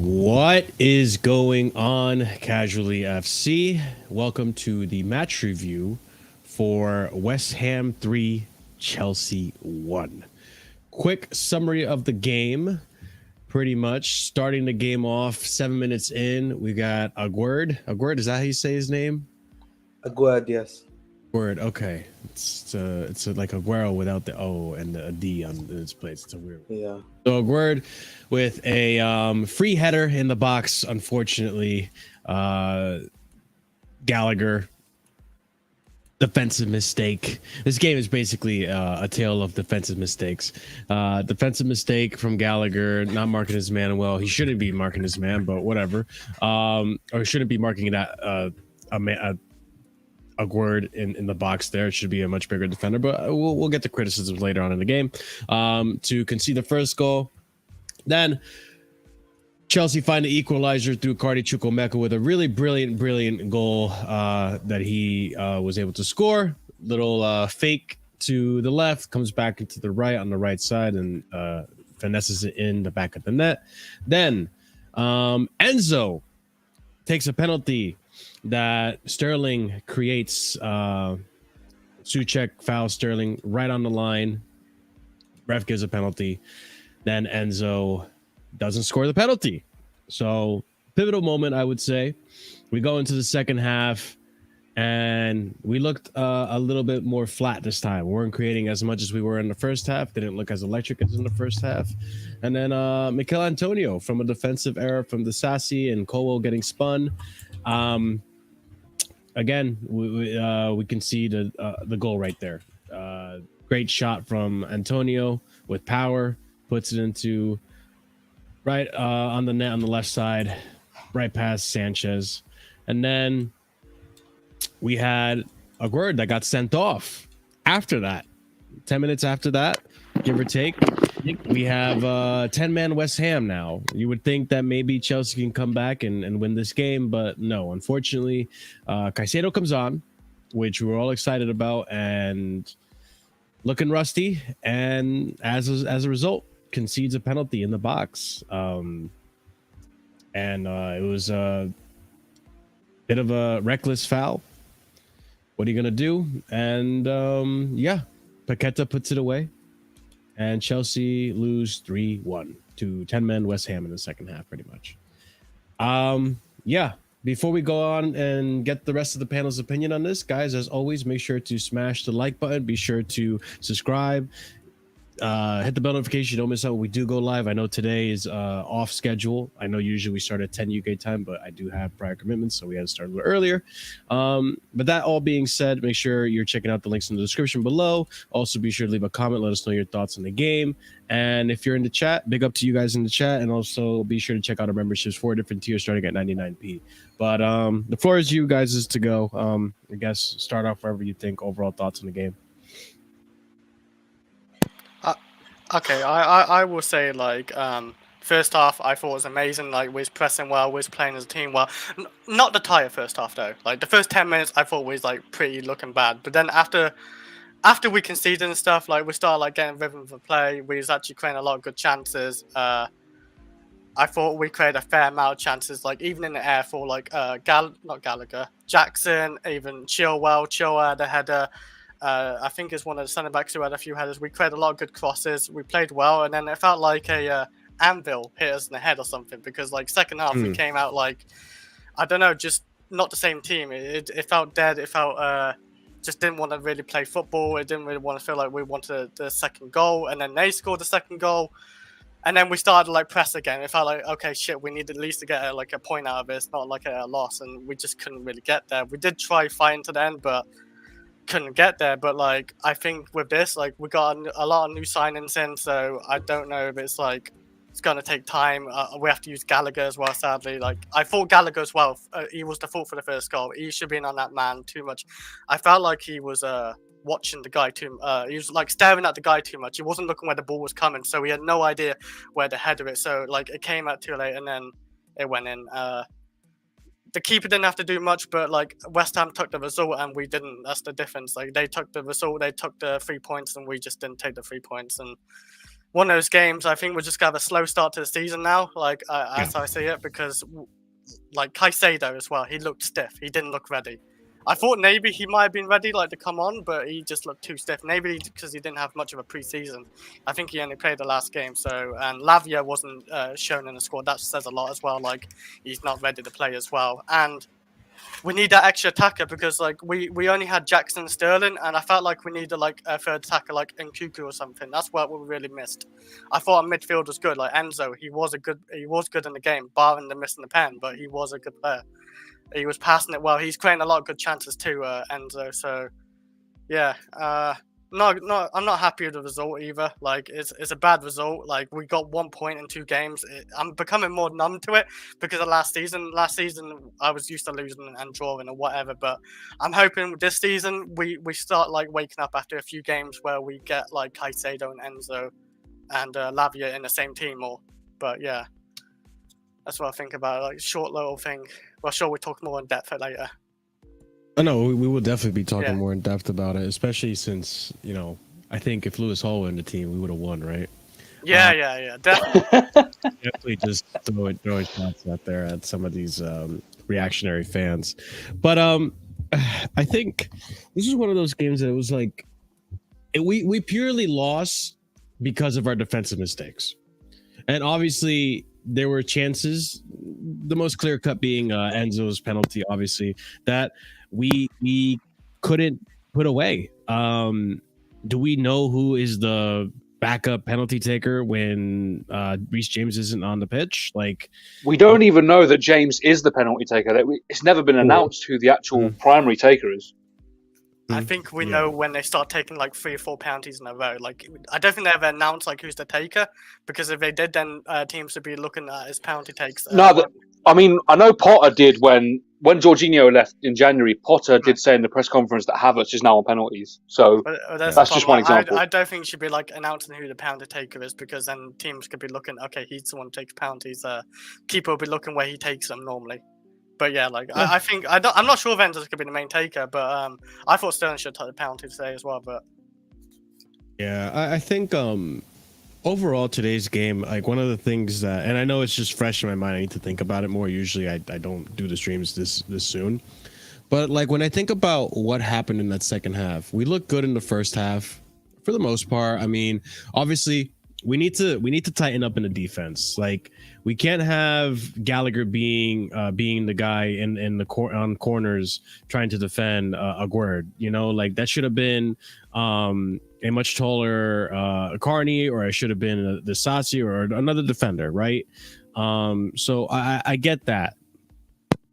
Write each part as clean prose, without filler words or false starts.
What is going on, Casually FC? Welcome to the match review for West Ham 3, Chelsea 1. Quick summary of the game. Pretty much starting the game off 7 minutes in, we got Aguerd. Aguerd, is that how you say his name? Aguerd, yes. Word, okay. It's like Aguero without the O and the D on its place. It's a weird one. Yeah. So Aguerd with a free header in the box. Unfortunately, Gallagher, defensive mistake. This game is basically a tale of defensive mistakes. Defensive mistake from Gallagher, not marking his man well. He shouldn't be marking his man, but whatever. Or shouldn't be marking that Aguerd in the box there. It should be a much bigger defender, but we'll get to criticisms later on in the game. To concede the first goal, then Chelsea find the equalizer through Cardi Chukwuemeka with a really brilliant goal that he was able to score. Little fake to the left, comes back into the right on the right side and finesses it in the back of the net. Then Enzo takes a penalty that Sterling creates. Souček fouls Sterling right on the line. Ref gives a penalty. Then Enzo doesn't score the penalty. So pivotal moment, I would say. We go into the second half and we looked a little bit more flat this time. We weren't creating as much as we were in the first half. Didn't look as electric as in the first half. And then Mikel Antonio from a defensive error from Disasi and Colwell getting spun. Again, we can see the goal right there. Great shot from Antonio with power, puts it into right on the net on the left side, right past Sanchez. And then we had Aguerd that got sent off after that. 10 minutes after that, give or take, we have 10-man West Ham now. You would think that maybe Chelsea can come back and win this game, but no. Unfortunately, Caicedo comes on, which we were all excited about, and looking rusty, and as a result, concedes a penalty in the box. And it was a bit of a reckless foul. What are you going to do? And yeah, Paqueta puts it away. And Chelsea lose 3-1 to 10-man West Ham in the second half, pretty much. Yeah, before we go on and get the rest of the panel's opinion on this, guys, as always, make sure to smash the like button. Be sure to subscribe. Hit the bell notification. Don't miss out when we do go live. I know today is off schedule. I know usually we start at 10 UK time, but I do have prior commitments, so we had to start a little earlier. But that all being said, make sure you're checking out the links in the description below. Also, be sure to leave a comment. Let us know your thoughts on the game. And if you're in the chat, big up to you guys in the chat. And also be sure to check out our memberships. 4 different tiers starting at 99p. But the floor is you guys to go. I guess start off wherever you think. Overall thoughts on the game. Okay, I will say, like, first half I thought was amazing. Like, we was pressing well, we was playing as a team well. Not the entire first half though. Like the first 10 minutes I thought was like pretty looking bad. But then after we conceded and stuff, like we started like getting rhythm of the play. We was actually creating a lot of good chances. I thought we created a fair amount of chances, like even in the air for like not Gallagher, Jackson, even Chilwell had a header. I think it's one of the centre backs who had a few headers. We created a lot of good crosses. We played well, and then it felt like a anvil hit us in the head or something. Because like second half, we came out like, I don't know, just not the same team. It felt dead. It felt just didn't want to really play football. It didn't really want to feel like we wanted the second goal, and then they scored the second goal, and then we started like press again. It felt like, okay, shit, we need at least to get a point out of it. It's not like a loss, and we just couldn't really get there. We did try fighting to the end, but couldn't get there. But like I think with this, like we got a lot of new signings in, so I don't know if it's like it's gonna take time. We have to use Gallagher as well, sadly. Like I thought Gallagher as well, he was the fault for the first goal. He should be in on that man too much. I felt like he was watching the guy too he was like staring at the guy too much. He wasn't looking where the ball was coming, so he had no idea where to header it. So like it came out too late and then it went in. The keeper didn't have to do much, but like West Ham took the result and we didn't. That's the difference. Like they took the result, they took the 3 points, and we just didn't take the 3 points. And one of those games. I think we're just gonna have a slow start to the season now, like as I see it, because like Caicedo as well, he looked stiff. He didn't look ready. I thought maybe he might have been ready, like to come on, but he just looked too stiff. Maybe because he didn't have much of a preseason. I think he only played the last game. So and Lavia wasn't shown in the squad. That says a lot as well. Like he's not ready to play as well. And we need that extra attacker because like we only had Jackson and Sterling, and I felt like we needed like a third attacker like Nkuku or something. That's what we really missed. I thought our midfield was good. Like Enzo, he was good in the game, barring the missing the pen, but he was a good player. He was passing it well. He's creating a lot of good chances too, Enzo. So yeah, no, I'm not happy with the result either. Like it's a bad result. Like we got 1 point in 2 games. I'm becoming more numb to it because of last season. Last season I was used to losing and drawing or whatever. But I'm hoping this season we start like waking up after a few games where we get like Caicedo and Enzo and Lavia in the same team. But yeah, that's what I think about it. Like short little thing. Well, sure we'll talk more in depth later. I know we will definitely be talking more in depth about it, especially since, you know, I think if Lewis Hall were in the team, we would have won, right? Yeah, definitely. Definitely just throwing shots out there at some of these reactionary fans. But I think this is one of those games that it was like we purely lost because of our defensive mistakes. And obviously there were chances, the most clear cut being Enzo's penalty, obviously, that we couldn't put away. Do we know who is the backup penalty taker when Reece James isn't on the pitch? Like, we don't even know that James is the penalty taker. It's never been announced who the actual primary taker is. I think we know when they start taking like 3 or 4 penalties in a row. Like, I don't think they ever announced like who's the taker, because if they did, then teams would be looking at his penalty takes. I mean, I know Potter did when Jorginho left in January. Potter did say in the press conference that Havertz is now on penalties. So that's just one example. I don't think you should be like announcing who the penalty taker is, because then teams could be looking, okay, he's the one who takes penalties. Keeper will be looking where he takes them normally. But yeah, like I think I'm not sure if Enzo's could be the main taker, but I thought Sterling should take the penalty today as well. But yeah, I think overall today's game, like one of the things that, and I know it's just fresh in my mind, I need to think about it more. Usually I don't do the streams this soon, but like when I think about what happened in that second half, we looked good in the first half for the most part. I mean, obviously we need to tighten up in the defense. Like we can't have Gallagher being the guy in the on corners trying to defend Aguerd. You know, like that should have been a much taller Carney, or it should have been the Sassi or another defender, right? So I get that.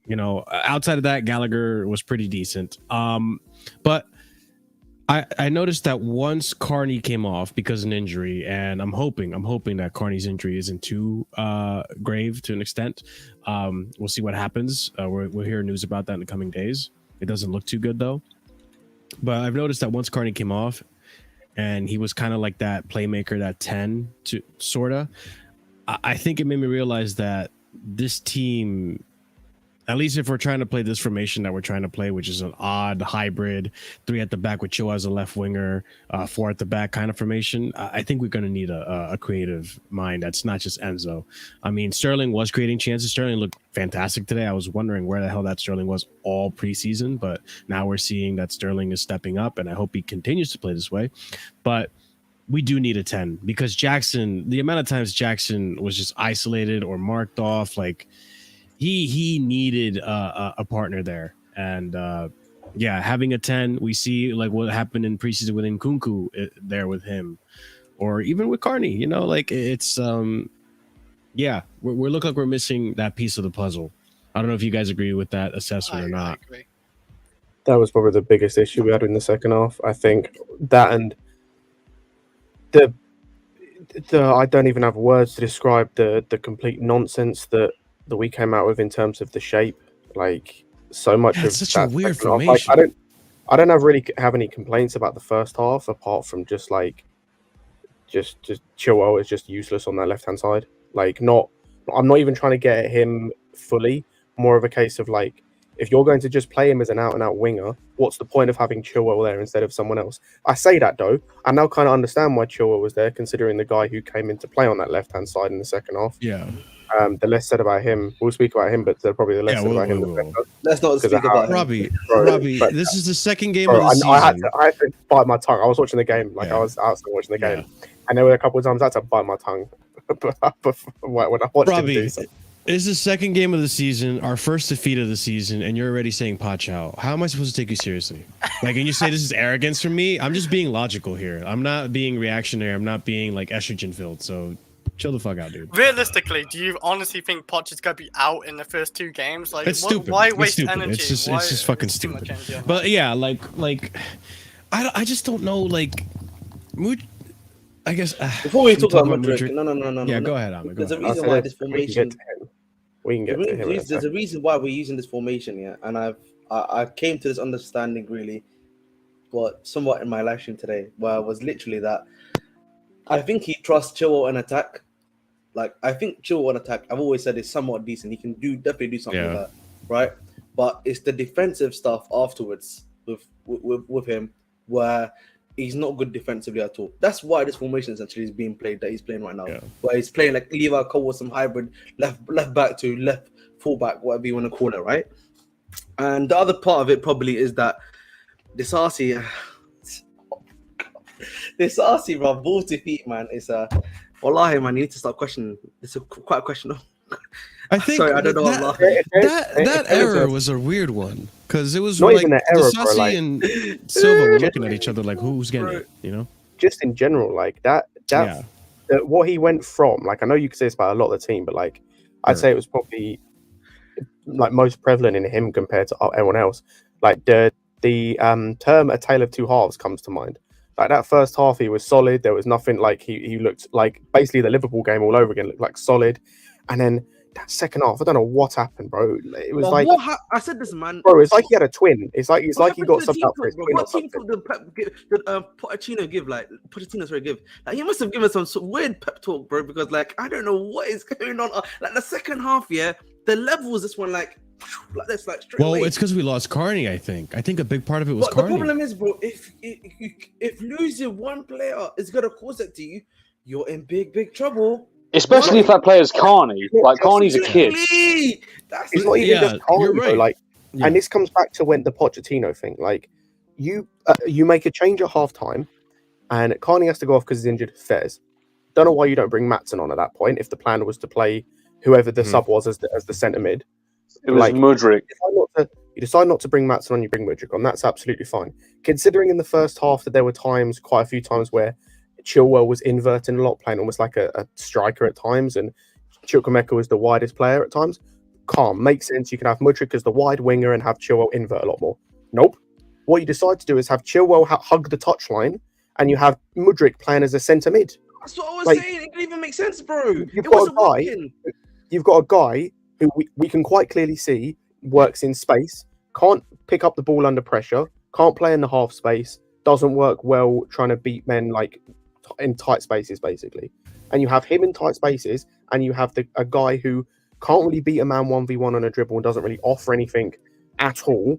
You know, outside of that, Gallagher was pretty decent. But I noticed that once Carney came off because of an injury, and I'm hoping that Carney's injury isn't too grave to an extent. We'll see what happens. We'll hear news about that in the coming days. It doesn't look too good though. But I've noticed that once Carney came off, and he was kind of like that playmaker, that 10 to sorta. I think it made me realize that this team, at least if we're trying to play this formation that we're trying to play, which is an odd hybrid, 3 at the back with Chilwell as a left winger, 4 at the back kind of formation, I think we're going to need a creative mind that's not just Enzo. I mean, Sterling was creating chances. Sterling looked fantastic today. I was wondering where the hell that Sterling was all preseason, but now we're seeing that Sterling is stepping up, and I hope he continues to play this way. But we do need a 10, because Jackson, the amount of times Jackson was just isolated or marked off, like, he needed a partner there. And yeah, having a 10, we see like what happened in preseason with Nkunku there with him, or even with Carney, you know, like it's yeah, we look like we're missing that piece of the puzzle. I don't know if you guys agree with that assessment or not. I agree. That was probably the biggest issue we had in the second half. I think that, and the I don't even have words to describe the complete nonsense that we came out with in terms of the shape. Like, so much of such that a weird second half, formation. like, I don't have any complaints about the first half, apart from just Chilwell is just useless on that left hand side. Like, I'm not even trying to get at him fully. More of a case of like, If you're going to just play him as an out-and-out winger, what's the point of having Chilwell there instead of someone else? I say that, though. I now kind of understand why Chilwell was there, considering the guy who came into play on that left-hand side in the second half. Yeah. The less said about him, we'll speak about him, but probably the less said about him, the better. Let's not speak about him. Robbie, this is the second game of the season. I had to bite my tongue. I was watching the game, I was outside watching the game, and there were a couple of times I had to bite my tongue when I watched him do something. This is the second game of the season, our first defeat of the season, and you're already saying Pacho. How am I supposed to take you seriously? Like, and you say this is arrogance from me? I'm just being logical here. I'm not being reactionary. I'm not being like estrogen filled. So chill the fuck out, dude. Realistically, do you honestly think Poch is gonna be out in the first 2 games? Like, it's stupid. Why waste energy? It's just fucking stupid. But yeah, like I just don't know. Like, I guess before we talk about Mudryk, no. Yeah, go ahead, Ahmed. There's a reason why this formation. We can get to him. There's a reason why we're using this formation, yeah. And I came to this understanding really, but somewhat in my live stream today, where I was literally that I think he trusts Chilwell in attack. Like, I think Chilwell in attack, I've always said, is somewhat decent. He can definitely do something like that, right? But it's the defensive stuff afterwards with him where he's not good defensively at all. That's why this formation essentially is being played that he's playing right now. Yeah. Where he's playing like Levi Cole or some hybrid left back to left fullback, whatever you want to call it, right? And the other part of it probably is that Disasty, bro, ball to feet, man, is wallahi, man, you need to start questioning. It's quite a question. I think sorry, I don't know. That error was a weird one because it was not like even an error, Disasty like, and Silva were looking at each other like, who's getting it? You know, just in general, like that what he went from. Like, I know you could say this about a lot of the team, but like I'd say it was probably like most prevalent in him compared to everyone else. Like the term "a tale of two halves" comes to mind. Like that first half, he was solid. There was nothing like he looked like basically the Liverpool game all over again. Looked like solid, and then that second half, I don't know what happened, bro. It was I said this, man. Bro, it's like he had a twin. It's like he got subbed out for his twin. What team did Pochettino give? Like he must have given some weird pep talk, bro. Because like I don't know what is going on. Like the second half, the levels this one like that's like straight away. It's because we lost Carney. I think a big part of it was but Carney. The problem is, bro, if losing one player is gonna cause it to you, you're in big trouble. Especially if that player's Carney. Like, Carney's a kid. It's not even just Carney, right. Like, and this comes back to when the Pochettino thing. Like, you make a change at halftime, and Carney has to go off because he's injured. Fairs. Don't know why you don't bring Maatsen on at that point if the plan was to play whoever the sub was as the centre mid. It was Mudryk. You decide not to bring Maatsen on, you bring Mudryk on. That's absolutely fine. Considering in the first half that there were quite a few times where Chilwell was inverting a lot, playing almost like a striker at times, and Chukwuemeka was the widest player at times. Calm, makes sense. You can have Mudryk as the wide winger and have Chilwell invert a lot more. Nope. What you decide to do is have Chilwell hug the touchline, and you have Mudryk playing as a centre mid. That's what I was saying. It didn't even make sense, bro. You've got a guy who we can quite clearly see works in space, can't pick up the ball under pressure, can't play in the half space, doesn't work well trying to beat men like in tight spaces, basically. And you have him in tight spaces, and you have a guy who can't really beat a man 1v1 on a dribble and doesn't really offer anything at all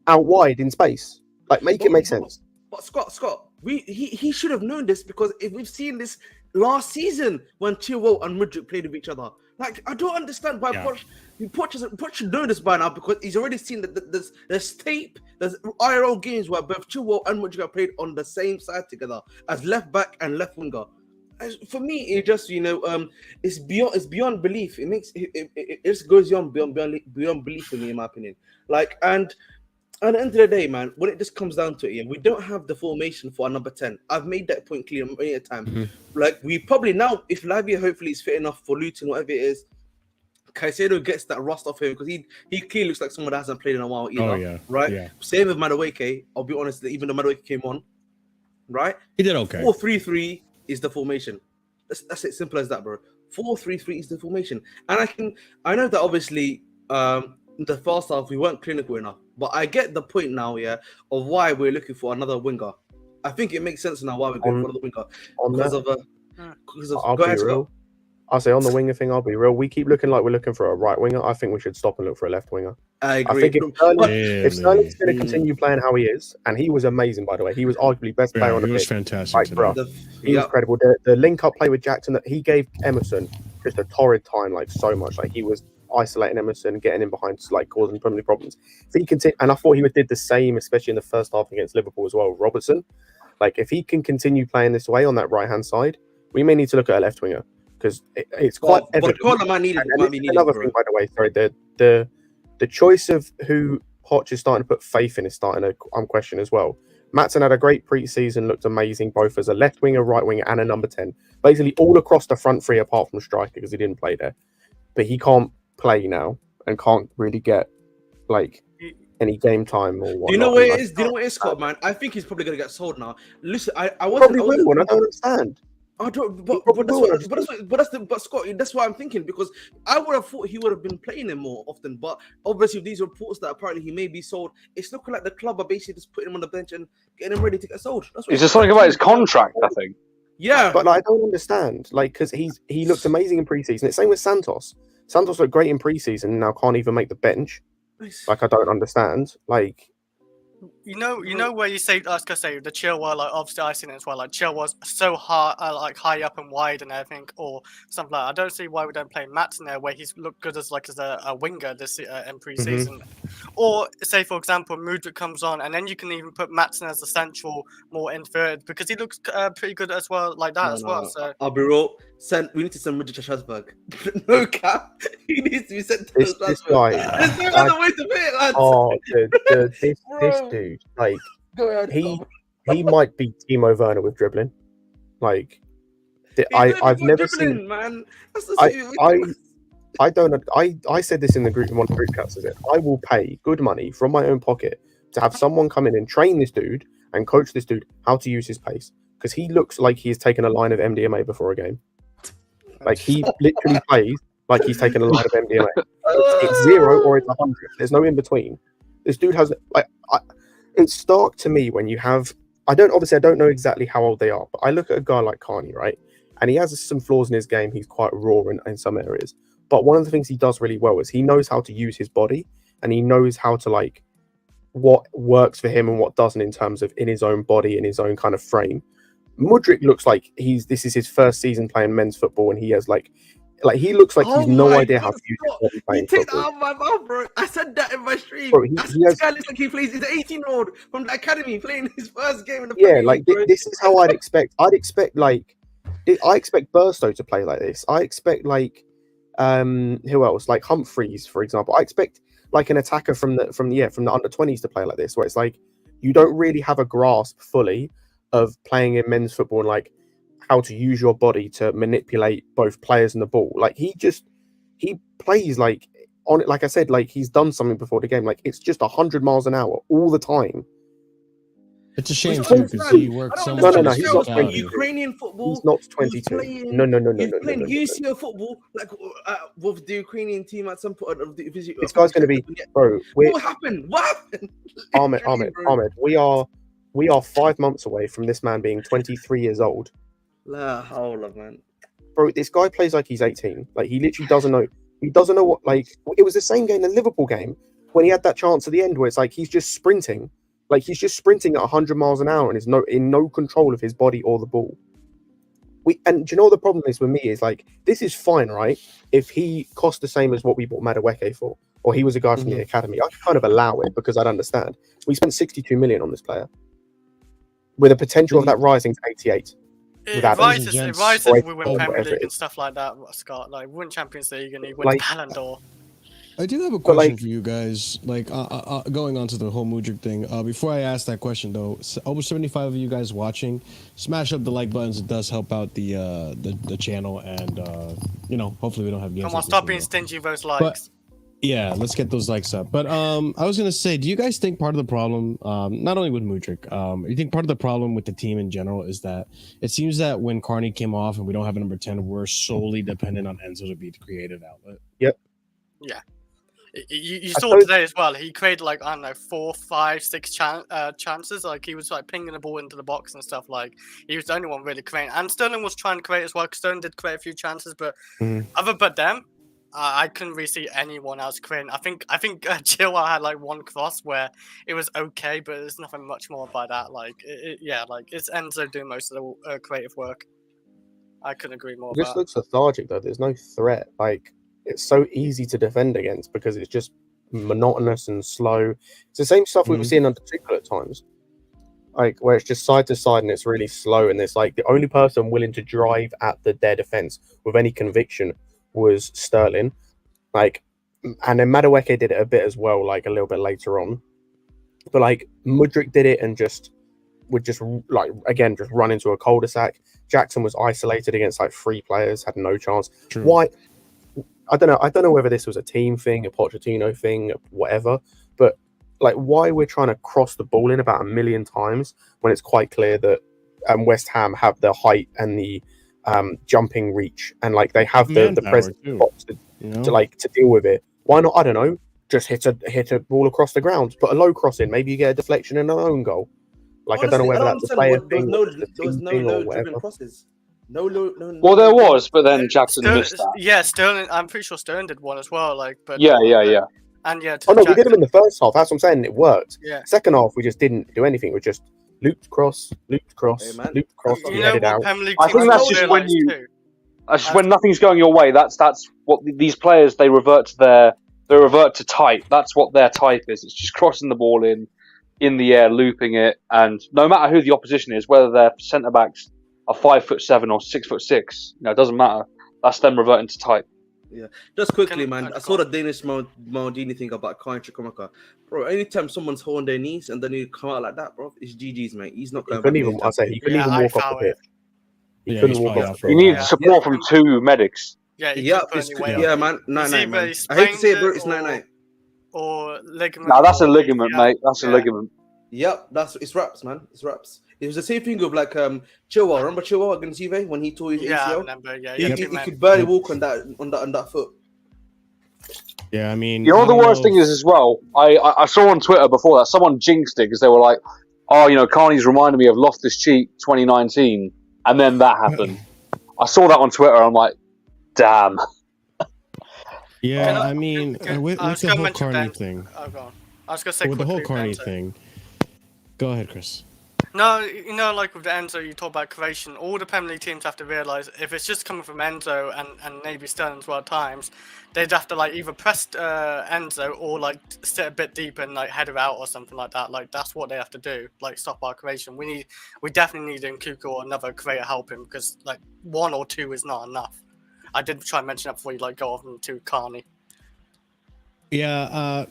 out wide in space. Like, make it make sense. But Scott, he should have known this, because if we've seen this last season when Chilwell and Mudryk played with each other. Like, I don't understand why Poch should know this by now, because he's already seen that there's tape, there's IRL games where both Chilwell and Mudryk have played on the same side together as left back and left winger. For me, it just it's beyond belief. It just goes beyond belief for me, in my opinion. Like, and at the end of the day, man, when it just comes down to it, we don't have the formation for our number 10. I've made that point clear many a time. Mm-hmm. Like, we probably now, if Lavia hopefully is fit enough for Luton, whatever it is, Caicedo gets that rust off him, because he clearly looks like someone that hasn't played in a while either. Oh, yeah. Right? Yeah. Same with Madueke. I'll be honest, even though Madueke came on, right? He did okay. 4-3-3 is the formation. That's it, simple as that, bro. 4-3-3 is the formation. And I know that obviously the first half we weren't clinical enough, but I get the point now, of why we're looking for another winger. I think it makes sense now why we're going for another winger. I'll say on the winger thing, I'll be real. We keep looking like we're looking for a right winger. I think we should stop and look for a left winger. I agree. I think if Sterling's going to Mm. continue playing how he is, and he was amazing, by the way. He was arguably best player on the he was pitch. fantastic Like, today. bro, he was credible. The link-up play with Jackson, that he gave Emerson just a torrid time, like so much. Like he was isolating Emerson, getting in behind, like causing so many problems. If he continue, and I thought he did the same, especially in the first half against Liverpool as well. Robertson, like if he can continue playing this way on that right-hand side, we may need to look at a left winger. Because it's quite evident. But might be another thing, by the way, sorry, the choice of who Poch is starting to put faith in is starting to question as well. Maatsen had a great pre-season, looked amazing, both as a left winger, right winger, and a number 10. Basically, all across the front three, apart from striker, because he didn't play there. But he can't play now and can't really get like any game time or whatnot. Do you know what it is? Do you know what it is, Scott, man? I think he's probably gonna get sold now. Listen, I probably will, and I don't understand. I don't, but Scott, that's what I'm thinking, because I would have thought he would have been playing him more often. But obviously, with these reports that apparently he may be sold, it's looking like the club are basically just putting him on the bench and getting him ready to get sold. That's what Is there something about his contract? I think. Yeah, but like, I don't understand, like, because he looked amazing in preseason. It's same with Santos. Santos looked great in preseason, and now can't even make the bench. Like, I don't understand. Like, you know where you say, I was gonna say the Chilwell, like obviously I seen it as well. Like Chilwell's so high, like high up and wide and everything, or something like that. I don't see why we don't play Maatsen there, where he's looked good as a winger this in pre-season. Or say for example, Mudryk comes on, and then you can even put Maatsen as a central, more in third, because he looks pretty good as well, like that as well. So I'll be real. We need to send Mudryk to Strasbourg. No cap. He needs to be sent to this guy. There's no other way to put it, lads. Oh, this dude, like, he might be Timo Werner with dribbling. Like, I've never seen. Man. I said this in the group, one of the group chats. Is it? I will pay good money from my own pocket to have someone come in and train this dude and coach this dude how to use his pace, because he looks like he's taken a line of MDMA before a game. Like, he literally plays like he's taken a line of MDMA. It's 0 or it's 100. There's no in between. This dude has like. It's stark to me when you have. I don't know exactly how old they are, but I look at a guy like Carney, right? And he has some flaws in his game. He's quite raw in some areas. But one of the things he does really well is he knows how to use his body, and he knows how to, like, what works for him and what doesn't in terms of in his own body, in his own kind of frame. Mudryk looks like this is his first season playing men's football, and he has like he looks like he's no idea how to use his body playing football. You take football. that out of my mouth, bro. I said that in my stream. Bro, this guy looks like he plays. He's an 18-year-old from the academy playing his first game in the Premier League, bro. This is how I'd expect. I expect Burstow to play like this. I expect like who else? Like Humphreys, for example. I expect like an attacker from the under 20s to play like this, where it's like you don't really have a grasp fully of playing in men's football and like how to use your body to manipulate both players and the ball. Like he plays like on it. Like I said, like he's done something before the game. Like it's just 100 miles an hour all the time. It's a shame too, because he works so much. No, he's not 20. Ukrainian football. He's not 22. No. He's playing UCL football like with the Ukrainian team at some point. This guy's going to be, bro. What happened? Ahmed, we are 5 months away from this man being 23 years old. La hawla, man. Bro, this guy plays like he's 18. Like he literally doesn't know. He doesn't know what. Like it was the same game, the Liverpool game, when he had that chance at the end where it's like he's just sprinting. Like he's just sprinting at 100 miles an hour and is in no control of his body or the ball. And do you know what the problem is with me is like this is fine, right? If he cost the same as what we bought Madueke for, or he was a guy from the academy, I could kind of allow it because I'd understand. We spent 62 million on this player with a potential of that rising to 88. It rises if we win Premier League and stuff like that, Scott. Like win Champions League and he wins Ballon d'Or. I do have a question for you guys, like going on to the whole Mudryk thing. Before I ask that question, though, over 75 of you guys watching, smash up the like buttons. It does help out the channel, and hopefully we don't have games. Come on, stop being stingy with those likes. But, yeah, let's get those likes up. But I was gonna say, do you guys think part of the problem, not only with Mudryk, you think part of the problem with the team in general is that it seems that when Carney came off and we don't have a number 10, we're solely dependent on Enzo to be the creative outlet. Yep. Yeah. You saw today as well. He created like, I don't know, 4, 5, 6 chances. Like he was like pinging the ball into the box and stuff. Like he was the only one really creating. And Sterling was trying to create as well. Sterling did create a few chances, but other but them, I couldn't really see anyone else creating. I think Chilwell had like one cross where it was okay, but there's nothing much more by that. Like like it's Enzo doing most of the creative work. I couldn't agree more. It just looks lethargic though. There's no threat. Like it's so easy to defend against because it's just monotonous and slow. It's the same stuff we were seeing under Tuchel at times, like where it's just side to side and it's really slow. And it's like the only person willing to drive at their defense with any conviction was Sterling. Like, and then Madueke did it a bit as well, like a little bit later on. But like Mudryk did it and would just like again just run into a cul-de-sac. Jackson was isolated against like 3 players, had no chance. True. Why? I don't know whether this was a team thing, a Pochettino thing, whatever. But like, why we're trying to cross the ball in about 1 million times when it's quite clear that West Ham have the height and the jumping reach, and like they have the presence to deal with it. Why not? I don't know. Just hit a ball across the ground, put a low cross in. Maybe you get a deflection and an own goal. Like, honestly, I don't know whether that's a player thing. There was no driven crosses. No. Well, there was, but then Jackson missed that. Yeah, Sterling. I'm pretty sure Sterling did one as well. Like, but yeah. And yeah. Oh no, we did them in the first half. That's what I'm saying. It worked. Yeah. Second half, we just didn't do anything. We just looped cross, hey, and headed out. I think that's just when when nothing's going your way. That's what these players they revert to type. That's what their type is. It's just crossing the ball in the air, looping it, and no matter who the opposition is, whether their centre backs are 5'7" or 6'6", it doesn't matter. That's them reverting to type. Yeah, just quickly, man. I saw the Danish Maldini thing about Kai Chukwuemeka. Bro, anytime someone's holding their knees and then you come out like that, bro, it's GG's, mate. He's not going. He couldn't even walk off the pitch. He couldn't walk off. You need support from 2 medics. Yeah, man. 9-9. Man. I hate to say it, bro. It's 9-9. Or ligament. No, that's a ligament, mate. That's a ligament. Yep, it's wraps, man. It's wraps. It was the same thing with like Chilwell. Remember Chilwell against Juve when he tore his ACL? I remember. Yeah, he could barely walk on that foot. Yeah, I mean, the worst thing is as well. I saw on Twitter before that someone jinxed it because they were like, "Oh, Carney's reminded me of Loftus Cheek 2019," and then that happened. I saw that on Twitter. I'm like, damn. Yeah, I mean, with the whole Carney thing. Oh, go on. I was gonna say with the whole Carney thing. Go ahead, Chris. No, like with Enzo, you talk about creation. All the Premier League teams have to realise if it's just coming from Enzo and maybe Sterling as well at times, they'd have to like either press Enzo or like sit a bit deeper and like header out or something like that. Like that's what they have to do. Like stop our creation. We definitely need Nkuku or another creator help him because like 1 or 2 is not enough. I did try and mention that before you like go off into Carney. Yeah.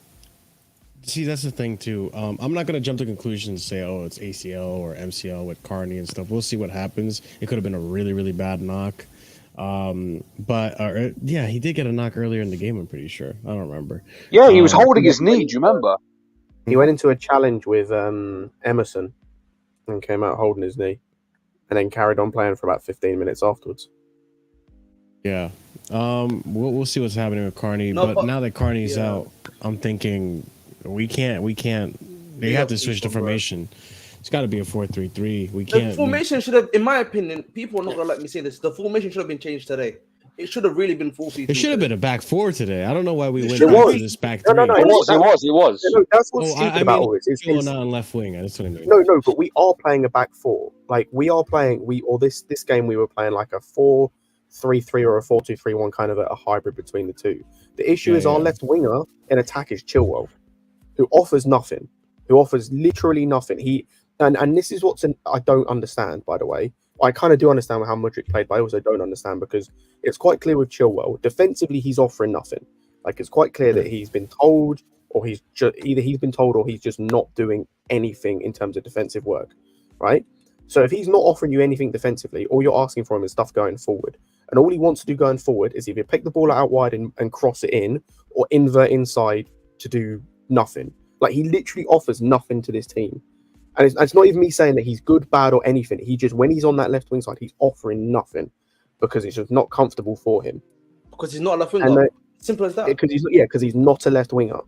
See, that's the thing too. I'm not gonna jump to conclusions and say, "Oh, it's ACL or MCL with Carney and stuff." We'll see what happens. It could have been a really, really bad knock. But he did get a knock earlier in the game. I'm pretty sure. I don't remember. Yeah, he was holding his knee. Do you remember? He went into a challenge with Emerson and came out holding his knee, and then carried on playing for about 15 minutes afterwards. Yeah. We'll see what's happening with Carney. But now that Carney's out, I'm thinking. We can't. They have to switch the formation. It's got to be a 4-3-3. We can't. The formation should have, in my opinion, people are not gonna let me say this. The formation should have been changed today. It should have really been 4-3-3. It should have been a back 4 today. I don't know why we went back to this back 3. No, it was. No, that's what's stupid about all this. It's not on left wing. That's what I mean. No, but we are playing a back 4. Like we are playing. This game we were playing like a 4-3-3 or a 4-2-3-1, kind of a hybrid between the two. The issue is our left winger in attack is Chilwell, who offers nothing, who offers literally nothing. And this is I don't understand, by the way. I kind of do understand how Mudryk played, but I also don't understand because it's quite clear with Chilwell. Defensively, he's offering nothing. Like, it's quite clear that he's been told, or he's been told, or he's just not doing anything in terms of defensive work, right? So if he's not offering you anything defensively, all you're asking for him is stuff going forward. And all he wants to do going forward is either pick the ball out wide and cross it in, or invert inside to do nothing. Like, he literally offers nothing to this team. And it's not even me saying that he's good, bad, or anything. He just, when he's on that left wing side, he's offering nothing because it's just not comfortable for him. Because he's not a left winger. Simple as that. Because he's not a left winger.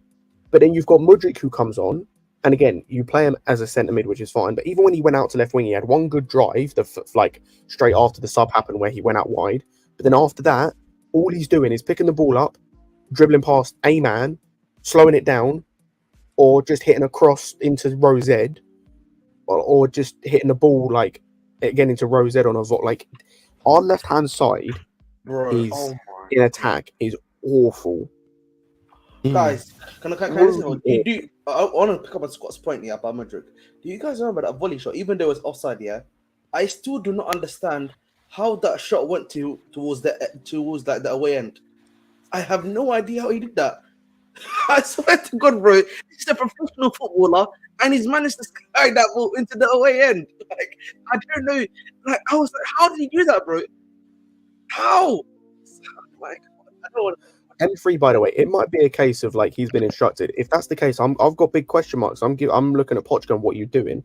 But then you've got Mudryk who comes on, and again, you play him as a centre mid, which is fine. But even when he went out to left wing, he had one good drive, like straight after the sub happened, where he went out wide. But then after that, all he's doing is picking the ball up, dribbling past a man, slowing it down, or just hitting a cross into row Z, or just hitting the ball like again into row Z on a vote. Like our left hand side is in attack is awful. Guys, can I say I want to pick up on Scott's point here about Mudryk. Do you guys remember that volley shot? Even though it was offside, yeah, I still do not understand how that shot went towards the away end. I have no idea how he did that. I swear to God, bro, he's a professional footballer and he's managed to slide that ball into the away end. Like, I don't know. Like, I was like, how did he do that, bro? How? Like, I don't want. M3, by the way, it might be a case of like he's been instructed. If that's the case, I've got big question marks. I'm looking at Poch going, what are you doing?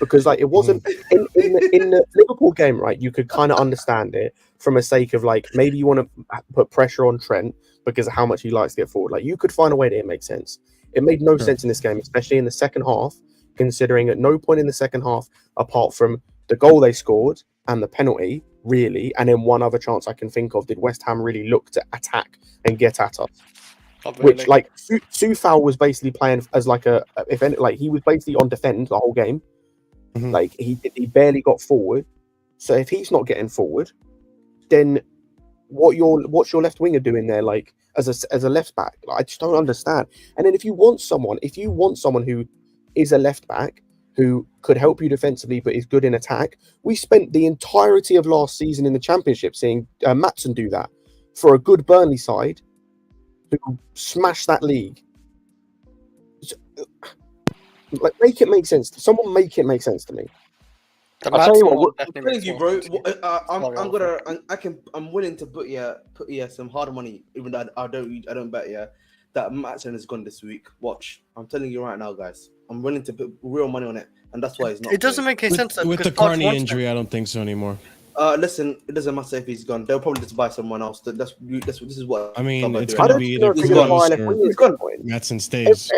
Because like it wasn't in the Liverpool game, right? You could kind of understand it from a sake of like maybe you want to put pressure on Trent because of how much he likes to get forward. Like you could find a way that it makes sense. It made no sense in this game, especially in the second half, considering at no point in the second half, apart from the goal they scored and the penalty, really, and then one other chance I can think of, did West Ham really look to attack and get at us? Which, like, Soufal was basically playing as like he was basically on defend the whole game. Mm-hmm. Like he barely got forward. So if he's not getting forward, then what's your left winger doing there? Like as a left back, like, I just don't understand. And then if you want someone who is a left back who could help you defensively but is good in attack, we spent the entirety of last season in the Championship seeing Maatsen do that for a good Burnley side who smashed that league. Like, make it make sense. Someone make it make sense to me. I'll tell you what. I'm telling you, bro. I'm willing to put some hard money, even though I don't bet that Maatsen is gone this week. Watch, I'm telling you right now, guys. I'm willing to put real money on it, and that's why it's not. It doesn't make any sense with the Carney injury. I don't think so anymore. Listen, it doesn't matter if he's gone. They'll probably just buy someone else. This is what I mean. It's going to be either he's gone. Maatsen stays.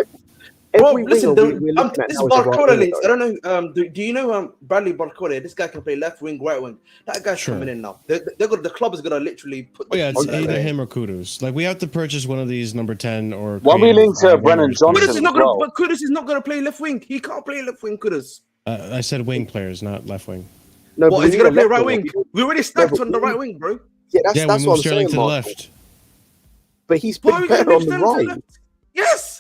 Bro, listen, this is Barcola links. I don't know. Do you know Bradley Barcola? This guy can play left wing, right wing. That guy's coming in now. The club is gonna literally put. It's either him or Kudus. Like we have to purchase one of these number 10 or. Why we linked to Brennan Johnson? But Kudus is not gonna play left wing. He can't play left wing. Kudus. I said wing players, not left wing. No, what is he gonna play right wing? We already stacked on the right wing, bro. Yeah, that's what I'm saying. To the left. But he's been better on the right. Yes.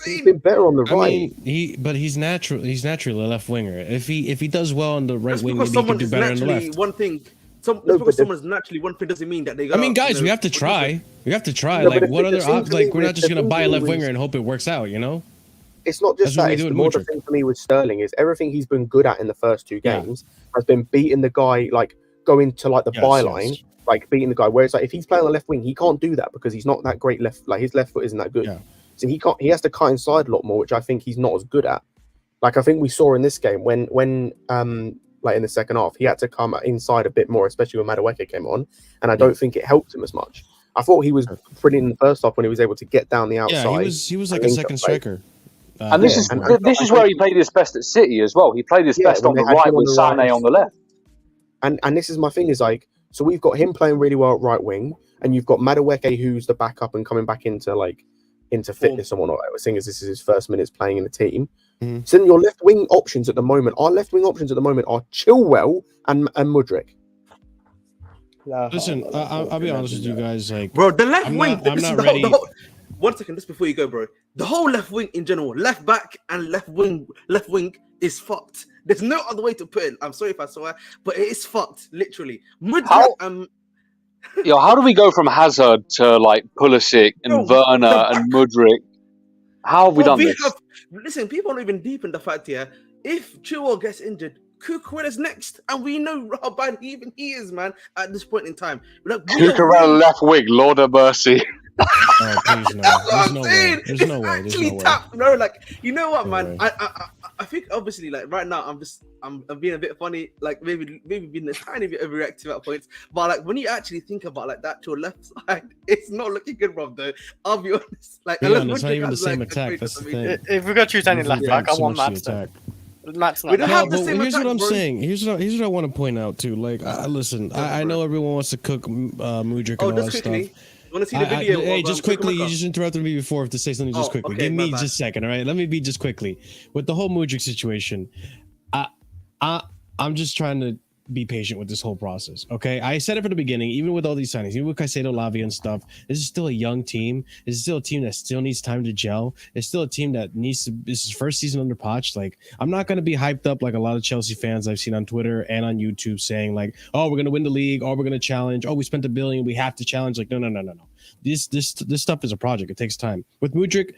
He's been better on the right. I mean, he's naturally a left winger. If he does well on the right wing, maybe he can do better on the left. One thing. Someone's naturally one thing doesn't mean that they. I mean, guys, we have to try. We have to try. No, like, what other options? Like, we're not just gonna buy a left winger and hope it works out. You know. It's not just that. It's the more the thing for me with Sterling is everything he's been good at in the first two games has been beating the guy, like going to like the byline, like beating the guy. Whereas like if he's playing on the left wing, he can't do that because he's not that great left. Like his left foot isn't that good. Yeah. So he has to cut inside a lot more, which I think he's not as good at. Like I think we saw in this game when like in the second half, he had to come inside a bit more, especially when Mudryk came on, and I don't think it helped him as much. I thought he was pretty in the first half when he was able to get down the outside. Yeah, he was like a second striker. And this is where he played his best at City as well. He played his best on the right with Sané on the left. And this is my thing is like, so we've got him playing really well at right wing, and you've got Mudryk who's the backup and coming back into fitness and whatnot, seeing as this is his first minutes playing in the team. Mm-hmm. So then your left wing options at the moment, are Chilwell and Mudryk. Listen, I'll be honest with you guys, like, bro, the left wing. I'm not ready. One second, just before you go, bro. The whole left wing in general, left back and left wing is fucked. There's no other way to put it. I'm sorry if I saw it, but it is fucked, literally. Mudryk, how do we go from Hazard to like Pulisic and Werner and Mudryk? How have we done this? Listen, people aren't even deep in the fact here. If Chilwell gets injured, Cucurella's next, and we know how bad even he is, man. At this point in time, Cucurella left wing, Lord of mercy. Oh, please no! There's no way. Tapped, bro. Like, you know what, man? I think obviously like right now I'm being a bit funny, like maybe being a tiny bit overreactive at points, but like when you actually think about like that to your left side, it's not looking good, bro. Though I'll be honest, like Yeah, it's not even the same attack. That's the thing. If we're gonna choose any left back, I want Matt's attack. Matt's not. We don't there. have the same here's attack, what I'm bro. saying. Here's what I want to point out too. Like, listen, I know everyone wants to cook Mudryk and all that just stuff. quickly. You want to see the video? Hey, of, just quickly, you Chukwuemeka? just interrupted me before to say something just quickly. Okay, Give me my just bad. a second, all right? Let me be just quickly. With the whole Mudryk situation, I'm just trying to be patient with this whole process, okay? I said it from the beginning, even with all these signings, even with Caicedo, Lavia, and stuff, this is still a young team. This is still a team that still needs time to gel. It's still a team that needs to, this is first season under Poch. Like, I'm not going to be hyped up like a lot of Chelsea fans I've seen on Twitter and on YouTube saying like, oh, we're going to win the league, oh, we're going to challenge, oh, we spent $1 billion, we have to challenge. Like, no. This stuff is a project. It takes time. With Mudryk,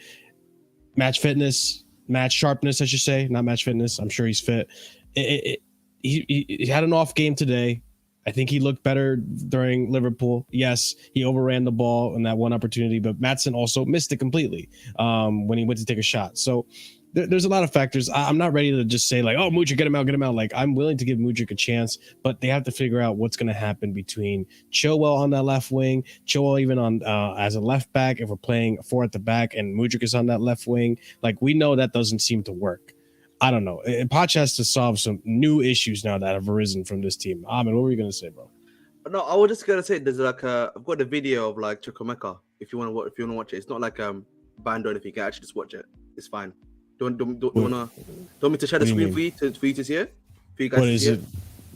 match fitness, match sharpness, I should say, not match fitness. I'm sure he's fit. He had an off game today. I think he looked better during Liverpool. Yes, he overran the ball in that one opportunity, but Maatsen also missed it completely when he went to take a shot. So there's a lot of factors. I'm not ready to just say like, oh, Mudryk, get him out. Like, I'm willing to give Mudryk a chance, but they have to figure out what's going to happen between Chilwell on that left wing, Chilwell even on as a left back, if we're playing 4 at the back and Mudryk is on that left wing. Like, we know that doesn't seem to work. I don't know. Poch has to solve some new issues now that have arisen from this team. Ahmed, what were you going to say, bro? No, I was just gonna say there's like I've got the video of like Chukwuemeka. If you want to watch it, it's not like banned or anything. You can actually just watch it. It's fine. Don't me to share the screen for you to see it. For you guys What to is see it?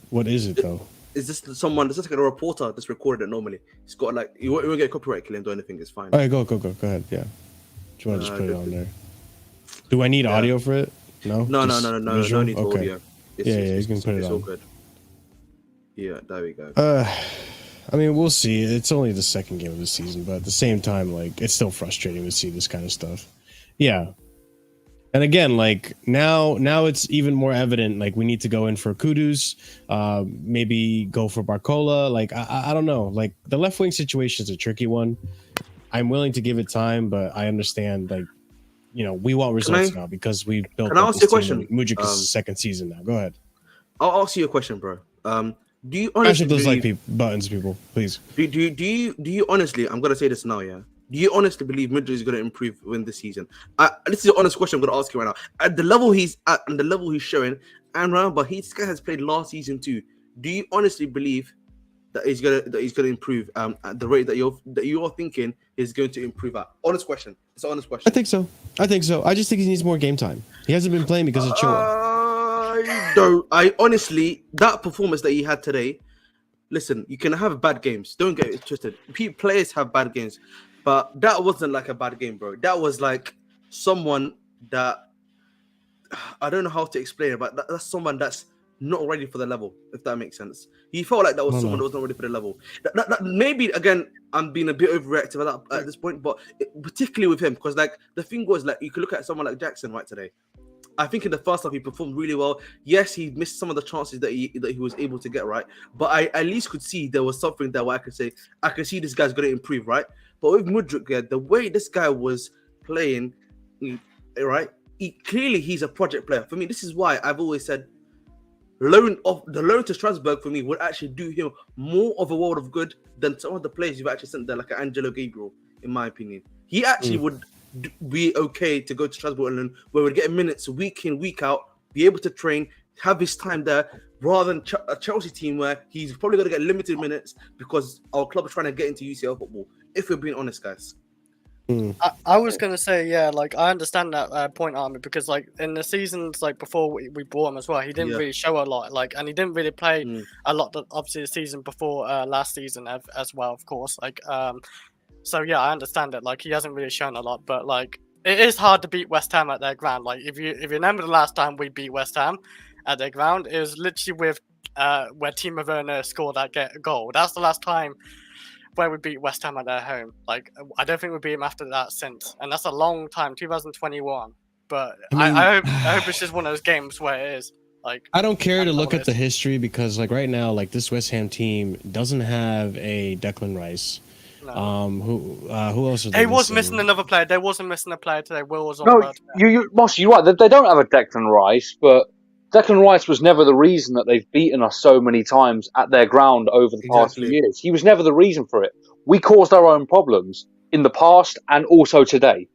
What is it though? Is this someone? It's just like a reporter that's recorded it normally. It's got like you won't get copyright claimed or anything. It's fine. All right, go ahead. Yeah. Do you want to just put it on there? Do I need audio for it? No. No. Visual? No need for audio. You can put it it's on. all good. Yeah, there we go. I mean, we'll see. It's only the second game of the season, but at the same time, like, it's still frustrating to see this kind of stuff. Yeah. And again, like, now it's even more evident, like, we need to go in for Kudus, maybe go for Barcola. Like, I don't know. Like, the left wing situation is a tricky one. I'm willing to give it time, but I understand, like, you know, we want results now because we've built. Can I ask you a question? Mudryk is second season now. Go ahead. I'll ask you a question, bro. Do you honestly those believe, like buttons, people, please? Do you honestly? I'm gonna say this now, yeah. Do you honestly believe Mudryk is gonna improve within this season? This is an honest question I'm gonna ask you right now. At the level he's at and the level he's showing, and remember, this guy has played last season too. Do you honestly believe that he's gonna improve at the rate that you're thinking is going to improve at? Honest question. It's an honest question. I think so. I just think he needs more game time. He hasn't been playing because of Chilwell. I honestly, that performance that he had today, listen, you can have bad games. Don't get it twisted. Players have bad games, but that wasn't like a bad game, bro. That was like someone that I don't know how to explain it, but that's someone that's not ready for the level, if that makes sense. He felt like that was someone that was not ready for the level. That maybe again, I'm being a bit overreactive at this point, but particularly with him, because like the thing was, like, you could look at someone like Jackson right today. I think in the first half he performed really well. Yes, he missed some of the chances that he was able to get right, but I at least could see there was something there where I could say I could see this guy's going to improve, right? But with Mudryk, the way this guy was playing, right? Clearly he's a project player. For me, this is why I've always said the loan to Strasbourg for me would actually do him more of a world of good than some of the players you've actually sent there, like Angelo Gabriel, in my opinion. He actually would be okay to go to Strasbourg alone, where we'd get minutes week in, week out, be able to train, have his time there, rather than a Chelsea team where he's probably going to get limited minutes because our club is trying to get into UCL football, if we're being honest, guys. I was gonna say, yeah, like I understand that point, Ahmed, because like in the seasons like before we bought him as well, he didn't really show a lot, like, and he didn't really play a lot. Obviously, the season before last season as well, of course. Like, so yeah, I understand it. Like, he hasn't really shown a lot, but like it is hard to beat West Ham at their ground. Like, if you remember the last time we beat West Ham at their ground, it was literally with where Timo Werner scored that goal. That's the last time where we beat West Ham at their home. Like, I don't think we beat them after that since, and that's a long time, 2021. But I hope it's just one of those games where it is. Like, I don't care to look at the history because, like, right now, like, this West Ham team doesn't have a Declan Rice. No. Who else? Are They was missing another player. There wasn't missing a player today. Will was on No, the today. Moss, you're right. They don't have a Declan Rice, but Declan Rice was never the reason that they've beaten us so many times at their ground over the past few years. He was never the reason for it. We caused our own problems in the past and also today.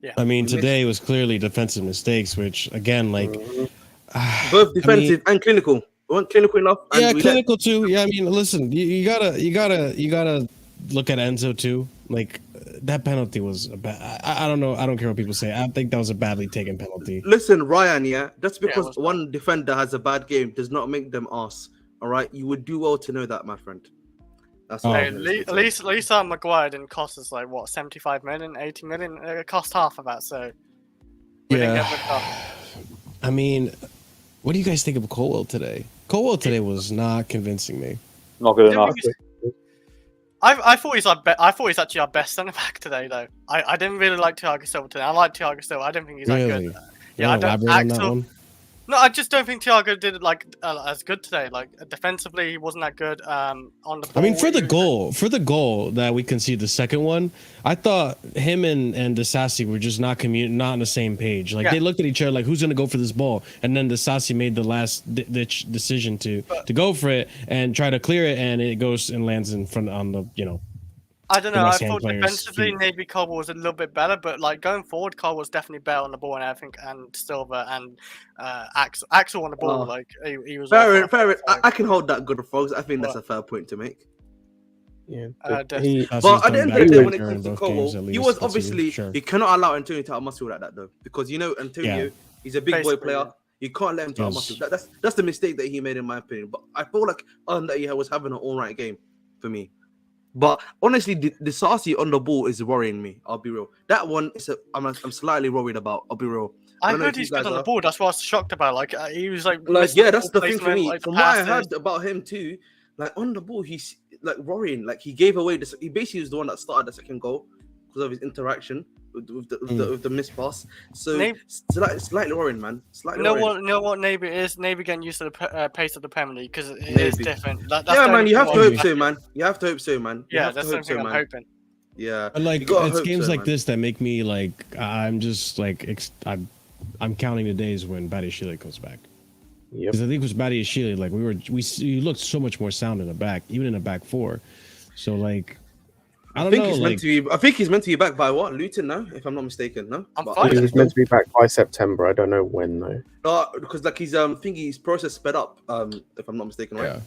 Yeah. I mean, today was clearly defensive mistakes, which again, like both defensive and clinical. Weren't clinical enough. Yeah, clinical too. Yeah, I mean, listen, you gotta look at Enzo too. Like that penalty was a bad. I don't know. I don't care what people say. I think that was a badly taken penalty. Listen, Ryan. Yeah, just because one defender has a bad game does not make them arse. All right, you would do well to know that, my friend. That's at least Maguire didn't cost us like what 75 million, 80 million. It cost half of that, so we didn't get ripped off. I mean, what do you guys think of Colwell today? Colwell today was not convincing me. Not good enough. I thought he's actually our best centre back today, though. I didn't really like Thiago Silva today. I like Thiago Silva. I don't think he's that good. Yeah, I don't. Axel, no, I just don't think Thiago did like as good today. Like defensively, he wasn't that good. On the ball, I mean, for the goal that we conceded, the second one, I thought him and DISASTOROUS were just not on the same page. Like they looked at each other like, who's gonna go for this ball? And then DISASTOROUS made the last decision to go for it and try to clear it, and it goes and lands in front on the I don't know. I thought defensively maybe Colwell was a little bit better, but like going forward, Colwell was definitely better on the ball, and I think and Silva and Axel on the ball. Like he was fair. I can hold that good, folks. I think that's a fair point to make. Yeah, but at the end of the day, when it comes to Colwell, he was obviously you cannot allow Antonio to outmuscle like that though, because Antonio, he's a big boy player. You can't let him to outmuscle. That's the mistake that he made, in my opinion. But I feel like that he was having an all right game for me. But honestly, the Sarsi on the ball is worrying me. I'll be real. That one I'm slightly worried about. I'll be real. I heard he's good on the ball. That's what I was shocked about. Like he was like yeah, that's the thing for me. From what I heard about him too, like on the ball, he's like worrying. Like he gave away this. He basically was the one that started the second goal because of his interaction with the missed pass. So slightly worrying, man. Slightly worrying. Know what Neighbour is? Neighbour getting used to the pace of the Premier League because it is different. That's man. You have to hope so, man. You have to hope so, man. Yeah, that's something I'm hoping. Yeah, but like it's games like this that make me like I'm just like I'm counting the days when Badiashile comes back. Yeah, because I think with Badiashile, like we looked so much more sound in the back, even in the back four. So like. I think he's meant to be back by what? Luton now, if I'm not mistaken. No, he was meant to be back by September. I don't know when though. No, because like his process sped up. If I'm not mistaken, right?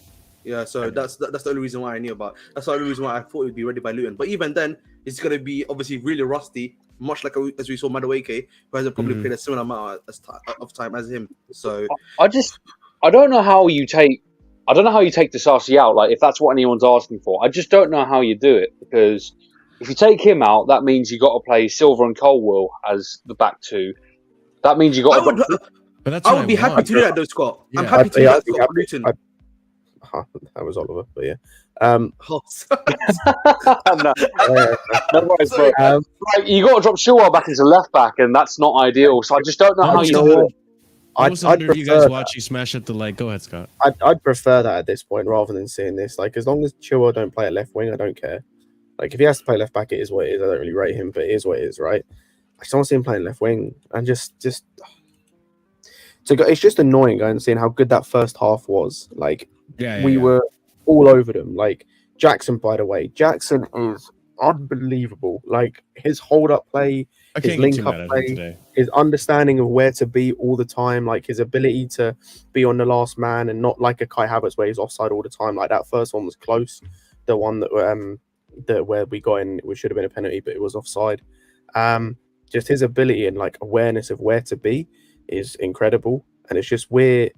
Yeah. So that's the only reason why I knew about. That's the only reason why I thought he'd be ready by Luton. But even then, it's gonna be obviously really rusty, much like as we saw Madueke, who has probably played a similar amount of time as him. So I don't know how you take. I don't know how you take DISASTOROUS out, like if that's what anyone's asking for. I just don't know how you do it, because if you take him out, that means you got to play Silva and Colwell as the back two. That means you got to. I would be happy to do that, though, Scott. Yeah. I'm happy to do that, Scott. Luton. That was Oliver, but yeah. No worries, bro. Like, you got to drop Chilwell back into left back, and that's not ideal. So I just don't know how you do it. I'd prefer you guys watch you smash at the like. Go ahead, Scott. I'd prefer that at this point rather than seeing this. Like, as long as Chilwell don't play at left wing, I don't care. Like, if he has to play left back, it is what it is. I don't really rate him, but it is what it is, right? I just don't see him playing left wing, and just so it's just annoying going and seeing how good that first half was. Like, we were all over them. Like Jackson, by the way, Jackson is unbelievable. Like his hold up play, his link up play, his understanding of where to be all the time, like his ability to be on the last man and not like a Kai Havertz where he's offside all the time. Like that first one was close. The one that where we got in, which should have been a penalty, but it was offside. Just his ability and like awareness of where to be is incredible. And it's just we're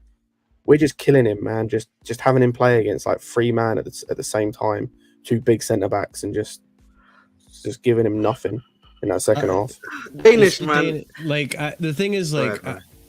just killing him, man. Just having him play against like three man at the same time, two big centre backs, and just giving him nothing in that second half. Danish man. Like the thing is, like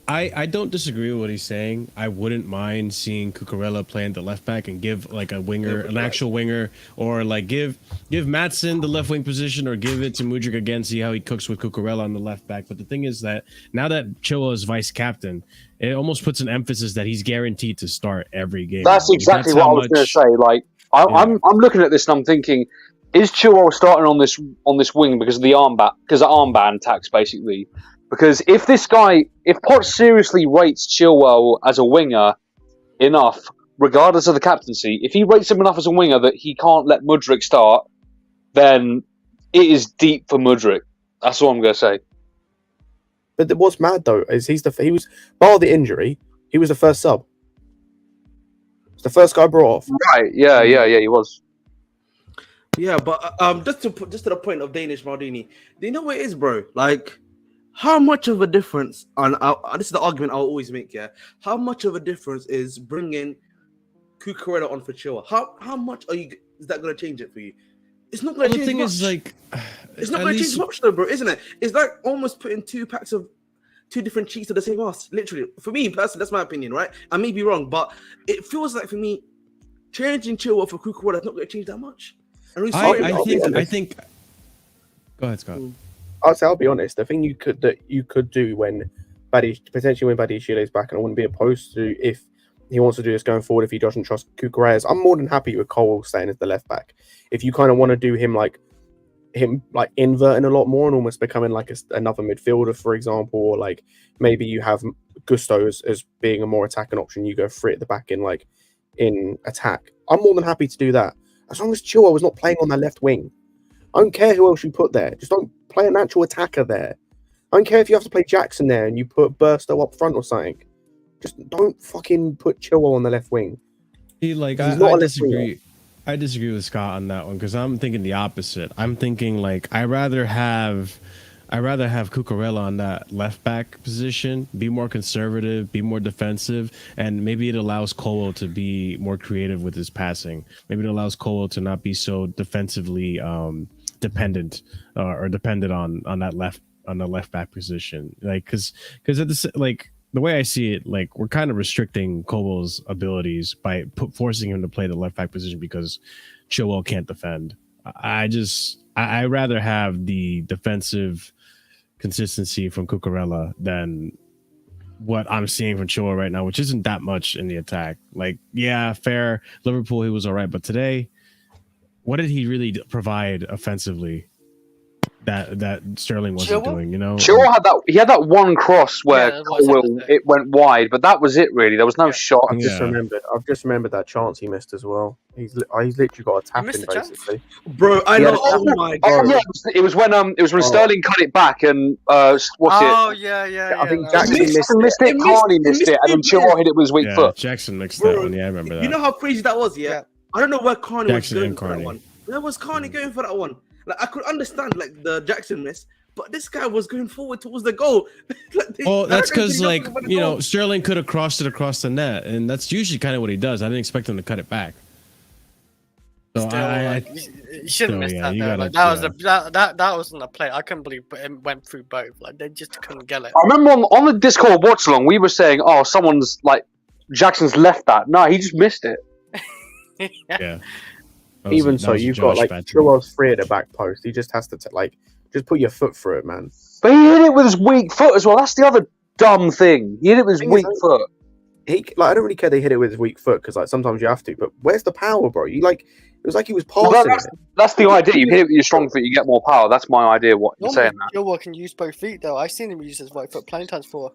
I don't disagree with what he's saying. I wouldn't mind seeing Cucurella playing the left back and give like a winger, an actual winger, or like give Maatsen the left wing position, or give it to Mudryk again, see how he cooks with Cucurella on the left back. But the thing is that now that Chilwell is vice captain, it almost puts an emphasis that he's guaranteed to start every game. That's exactly what I was going to say. Like I'm looking at this and I'm thinking, is Chilwell starting on this wing because of the armband tax, basically? Because if Poch seriously rates Chilwell as a winger enough, regardless of the captaincy, if he rates him enough as a winger that he can't let Mudryk start, then it is deep for Mudryk. That's all I'm going to say. But what's mad though is he was bar the injury, he was the first sub. It's the first guy brought off. Right? Yeah, he was. Yeah, but just to the point of Danish Maldini, do you know what it is, bro? Like, how much of a difference? And this is the argument I'll always make. Yeah, how much of a difference is bringing Cucurella on for Chilwell? How much is that going to change it for you? It's not going to change much. Is like, it's not going to change much, though, bro, isn't it? It's like almost putting two different cheeks to the same ass. Literally, for me personally, that's my opinion, right? I may be wrong, but it feels like for me, changing Chilwell for Cucurella is not going to change that much. I think. Go ahead, Scott. I'll be honest. The thing you could do when Badiashile is back, and I wouldn't be opposed to if he wants to do this going forward. If he doesn't trust Cucurella, I'm more than happy with Cole staying as the left back. If you kind of want to do him like inverting a lot more and almost becoming like another midfielder, for example, or like maybe you have Gusto as being a more attacking option. You go free at the back in attack. I'm more than happy to do that. As long as Chilwell was not playing on that left wing. I don't care who else you put there. Just don't play a natural attacker there. I don't care if you have to play Jackson there and you put Burstow up front or something. Just don't fucking put Chilwell on the left wing. I disagree. I disagree with Scott on that one because I'm thinking the opposite. I'm thinking like I'd rather have Cucurella on that left back position, be more conservative, be more defensive, and maybe it allows Cole to be more creative with his passing. Maybe it allows Cole to not be so defensively dependent on the left back position. Like because at the way I see it, like we're kind of restricting Cole's abilities by forcing him to play the left back position because Chilwell can't defend. I rather have the defensive consistency from Cucurella than what I'm seeing from Chilwell right now, which isn't that much in the attack. Like, yeah, fair. Liverpool, he was all right, but today, what did he really provide offensively that Sterling wasn't doing? You know, Chilwell had that one cross where it went wide, but that was it really. There was no shot. I've just remembered that chance he missed as well. He's literally got a tap in basically. Bro, I know. Oh my god! Yeah, it was when Sterling cut it back and Yeah. I think Jackson missed it. Carney missed it, and then Chilwell hit it with his weak foot. Jackson mixed that one. Yeah, I remember that. You know how crazy that was. Yeah. I don't know where Carney was going for that one. Where was Carney going for that one? Like I could understand like the Jackson miss, but this guy was going forward towards the goal. That's because Sterling could have crossed it across the net, and that's usually kind of what he does. I didn't expect him to cut it back. So you shouldn't miss that. That wasn't a play. I couldn't believe it went through both. Like they just couldn't get it. I remember on the Discord watch along, we were saying, "Oh, someone's like Jackson's left that." No, he just missed it. Yeah. Even so, you've got like Chilwell's free at the back post. He just has to just put your foot through it, man. But he hit it with his weak foot as well. That's the other dumb thing. He hit it with his weak foot. I don't really care they hit it with his weak foot because sometimes you have to. But where's the power, bro? It was like he was passing it. That's the idea. You hit it with your strong foot, you get more power. That's my idea. What you're saying? Chilwell can use both feet though. I've seen him use his right foot plenty times before.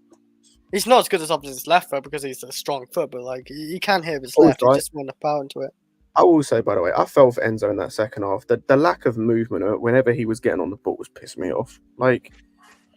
He's not as good as his left foot because he's a strong foot, but like he can hit with his left. He just want the power into it. I will say, by the way, I fell for Enzo in that second half. The lack of movement whenever he was getting on the ball was pissing me off. Like,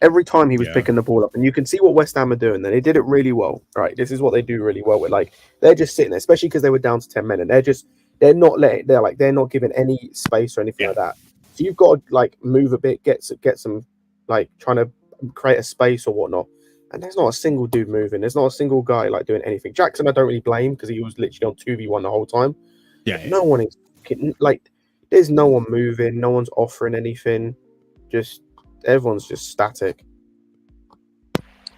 every time he was picking the ball up, and you can see what West Ham are doing, and they did it really well. Right, this is what they do really well with. Like, they're just sitting there, especially because they were down to 10 men, and they're not giving any space or anything like that. So you've got to like move a bit, get some like trying to create a space or whatnot. And there's not a single dude moving. There's not a single guy like doing anything. Jackson, I don't really blame because he was literally on 2v1 the whole time. Yeah. No one is like. There's no one moving. No one's offering anything. Just everyone's just static.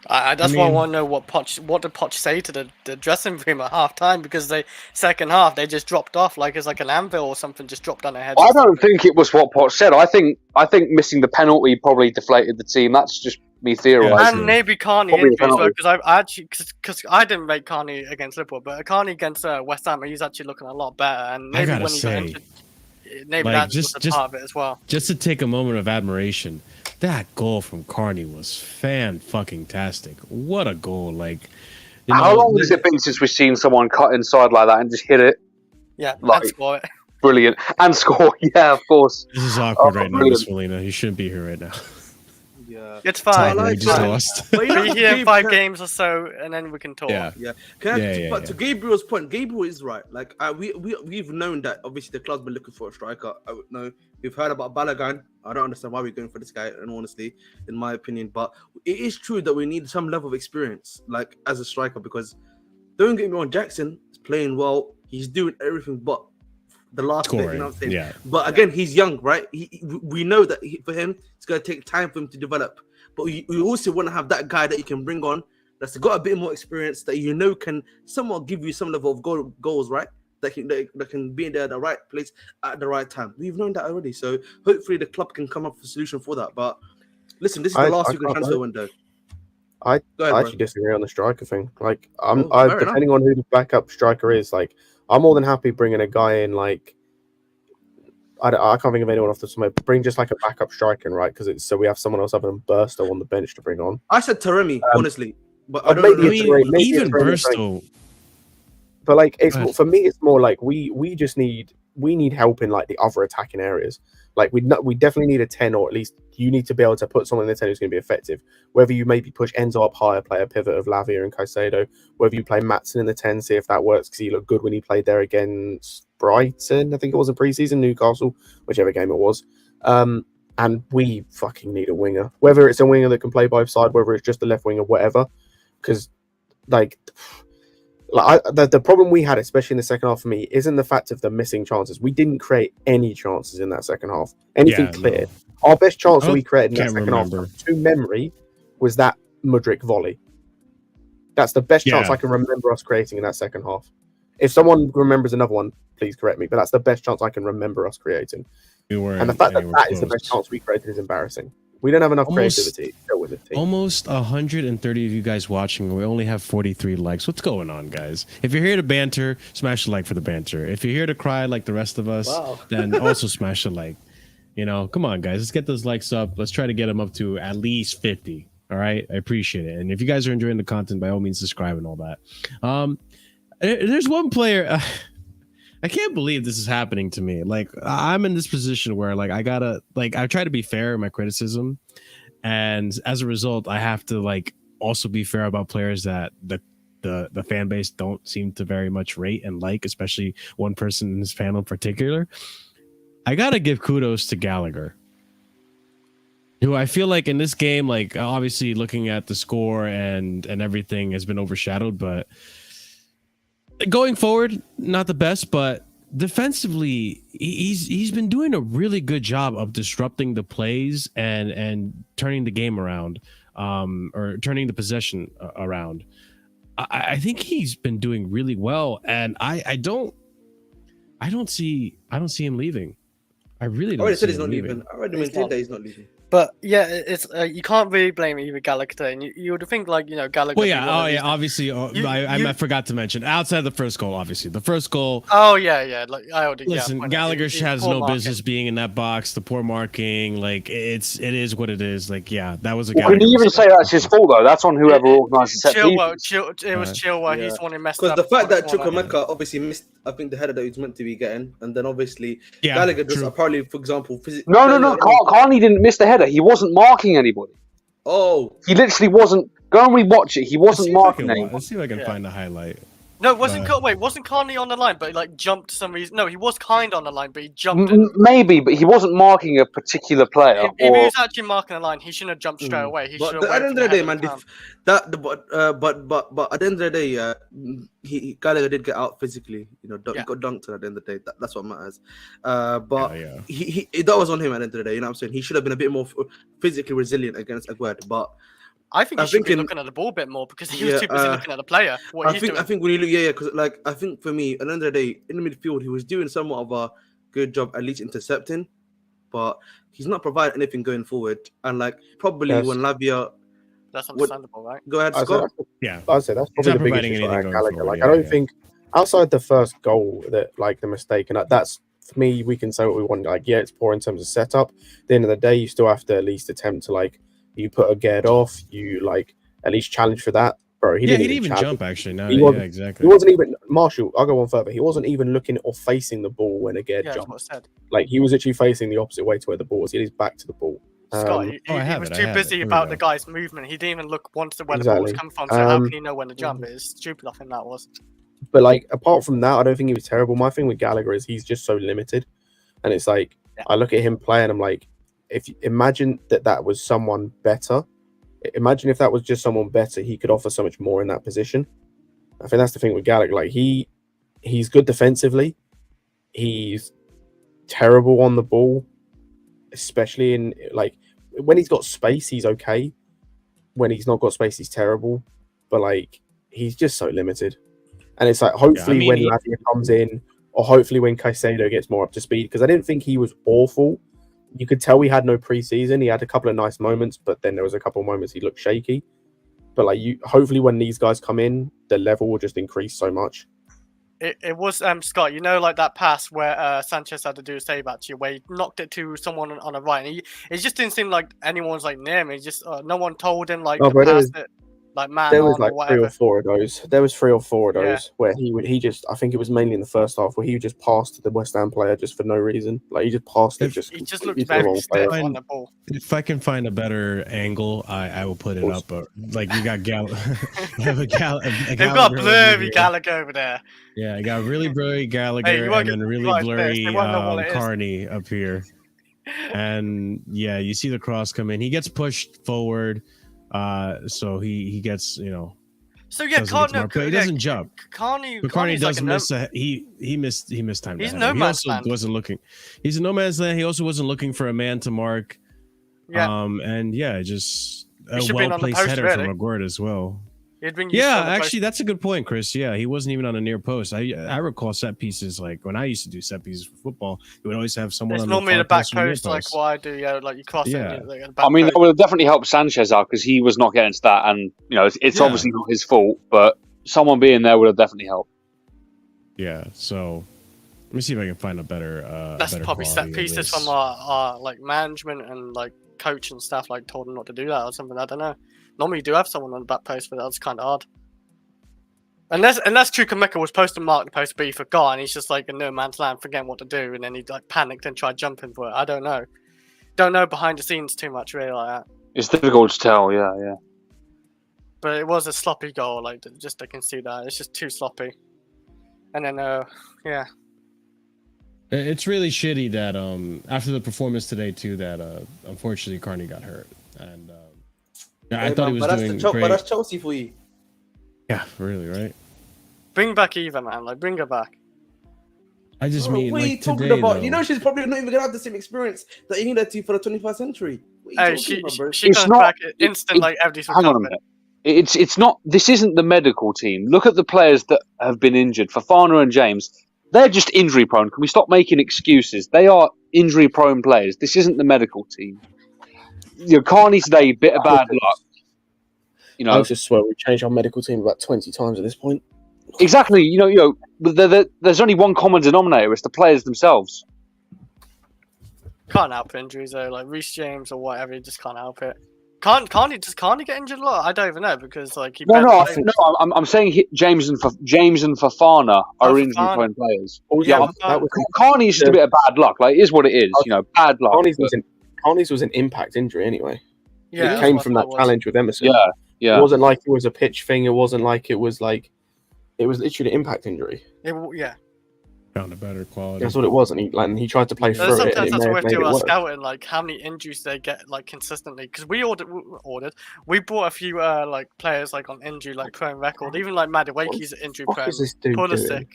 That's why I want to know what did Poch say to the dressing room at half time, because second half they just dropped off like it's like an anvil or something just dropped on their heads. I don't think it was what Poch said. I think missing the penalty probably deflated the team. That's just me theorizing. And maybe Carney injury as well, because I didn't rate Carney against Liverpool, but Carney against West Ham, he's actually looking a lot better. And maybe when he got injured, maybe Like, that's just part of it as well. Just to take a moment of admiration, that goal from Carney was fan-fucking-tastic. What a goal! Like, how long has it been since we've seen someone cut inside like that and just hit it? Yeah, like, and score it. Brilliant. And score, yeah, of course. This is awkward right now, brilliant. Miss Molina. You shouldn't be here right now. Yeah, It's fine. We just lost. But you know, Be here in 5 games or so, and then we can talk. Yeah. But to Gabriel's point, Gabriel is right. Like we've known that obviously the club's been looking for a striker. I would know we've heard about Gallagher. I don't understand why we're going for this guy, and honestly, in my opinion, but it is true that we need some level of experience, like as a striker, because don't get me wrong, Jackson is playing well. He's doing everything but the last bit, you know what I'm saying? Yeah. But again, he's young, right? We know that for him, it's going to take time for him to develop. But we also want to have that guy that you can bring on that's got a bit more experience that you know can somewhat give you some level of goals, right? That can be in there at the right place at the right time. We've known that already. So hopefully the club can come up with a solution for that. But listen, this is the last week of the transfer window. I actually disagree on the striker thing. Like, depending on who the backup striker is, like, I'm more than happy bringing a guy in. Like, I can't think of anyone off the top of my head. Bring just like a backup striker, right? Because it's so we have someone else other than Burstow on the bench to bring on. I said Taremi, honestly, but I don't know. Even Burstow. But like, it's more, for me, it's more like we need help in like the other attacking areas. Like we definitely need a 10, or at least you need to be able to put someone in the 10 who's going to be effective. Whether you maybe push Enzo up higher, play a pivot of Lavia and Caicedo. Whether you play Maatsen in the 10, see if that works, because he looked good when he played there against Brighton. I think it was in pre-season, Newcastle, whichever game it was. And we fucking need a winger. Whether it's a winger that can play both sides, whether it's just a left winger, whatever. Because the problem we had, especially in the second half for me, isn't the fact of the missing chances. We didn't create any chances in that second half. Anything clear. No. Our best chance we created in that second half, to memory, was that Mudryk volley. That's the best chance I can remember us creating in that second half. If someone remembers another one, please correct me, but that's the best chance I can remember us creating. And the fact that is the best chance we created is embarrassing. We don't have enough creativity to go with the team. Almost 130 of you guys watching. We only have 43 likes. What's going on, guys? If you're here to banter, smash a like for the banter. If you're here to cry like the rest of us, then also smash a like. You know, come on, guys. Let's get those likes up. Let's try to get them up to at least 50. All right? I appreciate it. And if you guys are enjoying the content, by all means, subscribe and all that. There's one player... I can't believe this is happening to me. Like, I'm in this position where, like, I try to be fair in my criticism, and as a result, I have to like also be fair about players that the fan base don't seem to very much rate and like, especially one person in this panel in particular. I gotta give kudos to Gallagher, who I feel like in this game, like obviously looking at the score and everything has been overshadowed, but going forward, not the best, but defensively, he's been doing a really good job of disrupting the plays and turning the game around, or turning the possession around. I think he's been doing really well, and I don't see him leaving. I really don't. I already said he's not leaving. I already maintained that he's not leaving. But yeah, it's you can't really blame either Gallagher, and you would think like Gallagher. Well, yeah, obviously, I forgot to mention outside of the first goal. Obviously, the first goal. Oh yeah. Like I already. Listen, Gallagher has no business being in that box. The poor marking, like it is what it is. Like that was a. Can you even say that's his fault though? That's on whoever organised the set. It was Chilwell. He's the one who messed up. Because the fact that Chukwuemeka obviously missed, I think, the header that he was meant to be getting, and then obviously Gallagher just apparently, for example, No. Carney didn't miss the header. He wasn't marking anybody. Oh, he literally wasn't. Go and rewatch it. He wasn't marking anyone. Let's see if I can find the highlight. No, wasn't Carney on the line? But he like jumped for some reason. No, he was kind of on the line, but he jumped. Maybe, but he wasn't marking a particular player. If he was actually marking the line, he shouldn't have jumped straight away. He should have. At the end of the day, man, but at the end of the day, Gallagher did get out physically. He got dunked at the end of the day. That's what matters. But he that was on him at the end of the day. You know what I'm saying? He should have been a bit more physically resilient against Aguerd, but. I think he should be looking at the ball a bit more because he was too busy looking at the player. I think when you look, because like I think for me, at the end of the day, in the midfield, he was doing somewhat of a good job at least intercepting, but he's not providing anything going forward. And like probably when Lavia, that's understandable, right? Go ahead, Scott. I'd say that's probably the biggest issue at Gallagher. Like I don't think outside the first goal that like the mistake, and that's for me, we can say what we want. Like, yeah, it's poor in terms of setup. At the end of the day, you still have to at least attempt to like you put a get off, you like at least challenge for that, bro. He didn't even jump actually. No, yeah, exactly. He wasn't even Marshall. I'll go on further. He wasn't even looking or facing the ball when a get jumped. That's what I said. Like he was actually facing the opposite way to where the ball was. He had his back to the ball. Scott, he was too busy about the guy's movement. He didn't even look once to where the ball was coming from. So how can he know when to jump? It's stupid. I think that was. But like apart from that, I don't think he was terrible. My thing with Gallagher is he's just so limited, and it's like I look at him play and I'm like, if you imagine that was someone better. Imagine if that was just someone better, he could offer so much more in that position. I think that's the thing with Gallagher. Like he's good defensively. He's terrible on the ball, especially in like when he's got space, he's okay. When he's not got space, he's terrible. But like he's just so limited. And it's like hopefully when Lavia comes in, or hopefully when Caicedo gets more up to speed, because I didn't think he was awful. You could tell we had no preseason. He had a couple of nice moments, but then there was a couple of moments he looked shaky. But like hopefully when these guys come in, the level will just increase so much. It was Scott, you know, like that pass where Sanchez had to do a save at you, where he knocked it to someone on the right, and it just didn't seem like anyone's like near him. Just no one told him like to pass it. Like man, there was like 3 or 4 of those. There was 3 or 4 of those where he just. I think it was mainly in the first half where he just passed to the West Ham player just for no reason. Like he just passed it. He just looked very stiff on the ball. If I can find a better angle, I will put it up. But like you got Gallagher. They've got blurry Gallagher over there. Yeah, I got really blurry Gallagher and then really blurry Carney up here. And yeah, you see the cross come in. He gets pushed forward. So he gets, you know. So yeah, he doesn't jump. Carney does miss. He missed time. He's no man's land. Wasn't looking. He's a no man's land. He also wasn't looking for a man to mark. Yeah. And yeah, just a well-placed header from Aguerd as well. Actually, that's a good point, Chris. Yeah, he wasn't even on a near post. I recall set pieces like when I used to do set pieces for football, you would always have someone on normally the back post, like what I do. Yeah, like you cross it. I mean, that would have definitely helped Sanchez out because he was not getting to that, and you know, it's obviously not his fault, but someone being there would have definitely helped. Yeah. So let me see if I can find a better. That's probably set pieces from our like management and like coach and stuff. Like told him not to do that or something. I don't know. Normally you do have someone on the back post, but that's kind of odd. Unless Chukwuemeka was supposed to mark the post, but he forgot, and he's just like in no man's land, forgetting what to do, and then he like panicked and tried jumping for it. I don't know. Don't know behind the scenes too much really like that. It's difficult to tell, yeah. But it was a sloppy goal, like just I can see that. It's just too sloppy. And then yeah. It's really shitty that after the performance today too that unfortunately Carney got hurt. And I thought he was doing great. But that's Chelsea for you. Yeah, really, right? Bring back Eva, man. Like, bring her back. I just mean, what are you talking today, about? though, you know, she's probably not even gonna have the same experience that you need to for the 21st century. Hey, she comes back instant, like everything's hang on a minute. It's not. This isn't the medical team. Look at the players that have been injured. Fofana and James, they're just injury prone. Can we stop making excuses? They are injury prone players. This isn't the medical team. You know, Carney today, bit of bad luck. You know, I just swear we changed our medical team about 20 times at this point. Exactly. You know, there's only one common denominator. It's the players themselves. Can't help injuries though, like Reece James or whatever. You just can't help it. Can't he get injured a lot? I don't even know because like he. I'm saying James and Fofana are injury-prone players. Carney is just a bit of bad luck. Like, it is what it is. You know, bad luck. Carney's was an impact injury anyway. Yeah, it came from that challenge with Emerson. Yeah. It wasn't like it was a pitch thing. It wasn't like it was like. It was literally an impact injury. Found a better quality. That's what it was, and he tried to play through it. Sometimes that's what we do our scouting, like how many injuries they get like consistently. Because we bought a few like players like on injury like prone record. Even like Madueke's injury prone. Pulisic,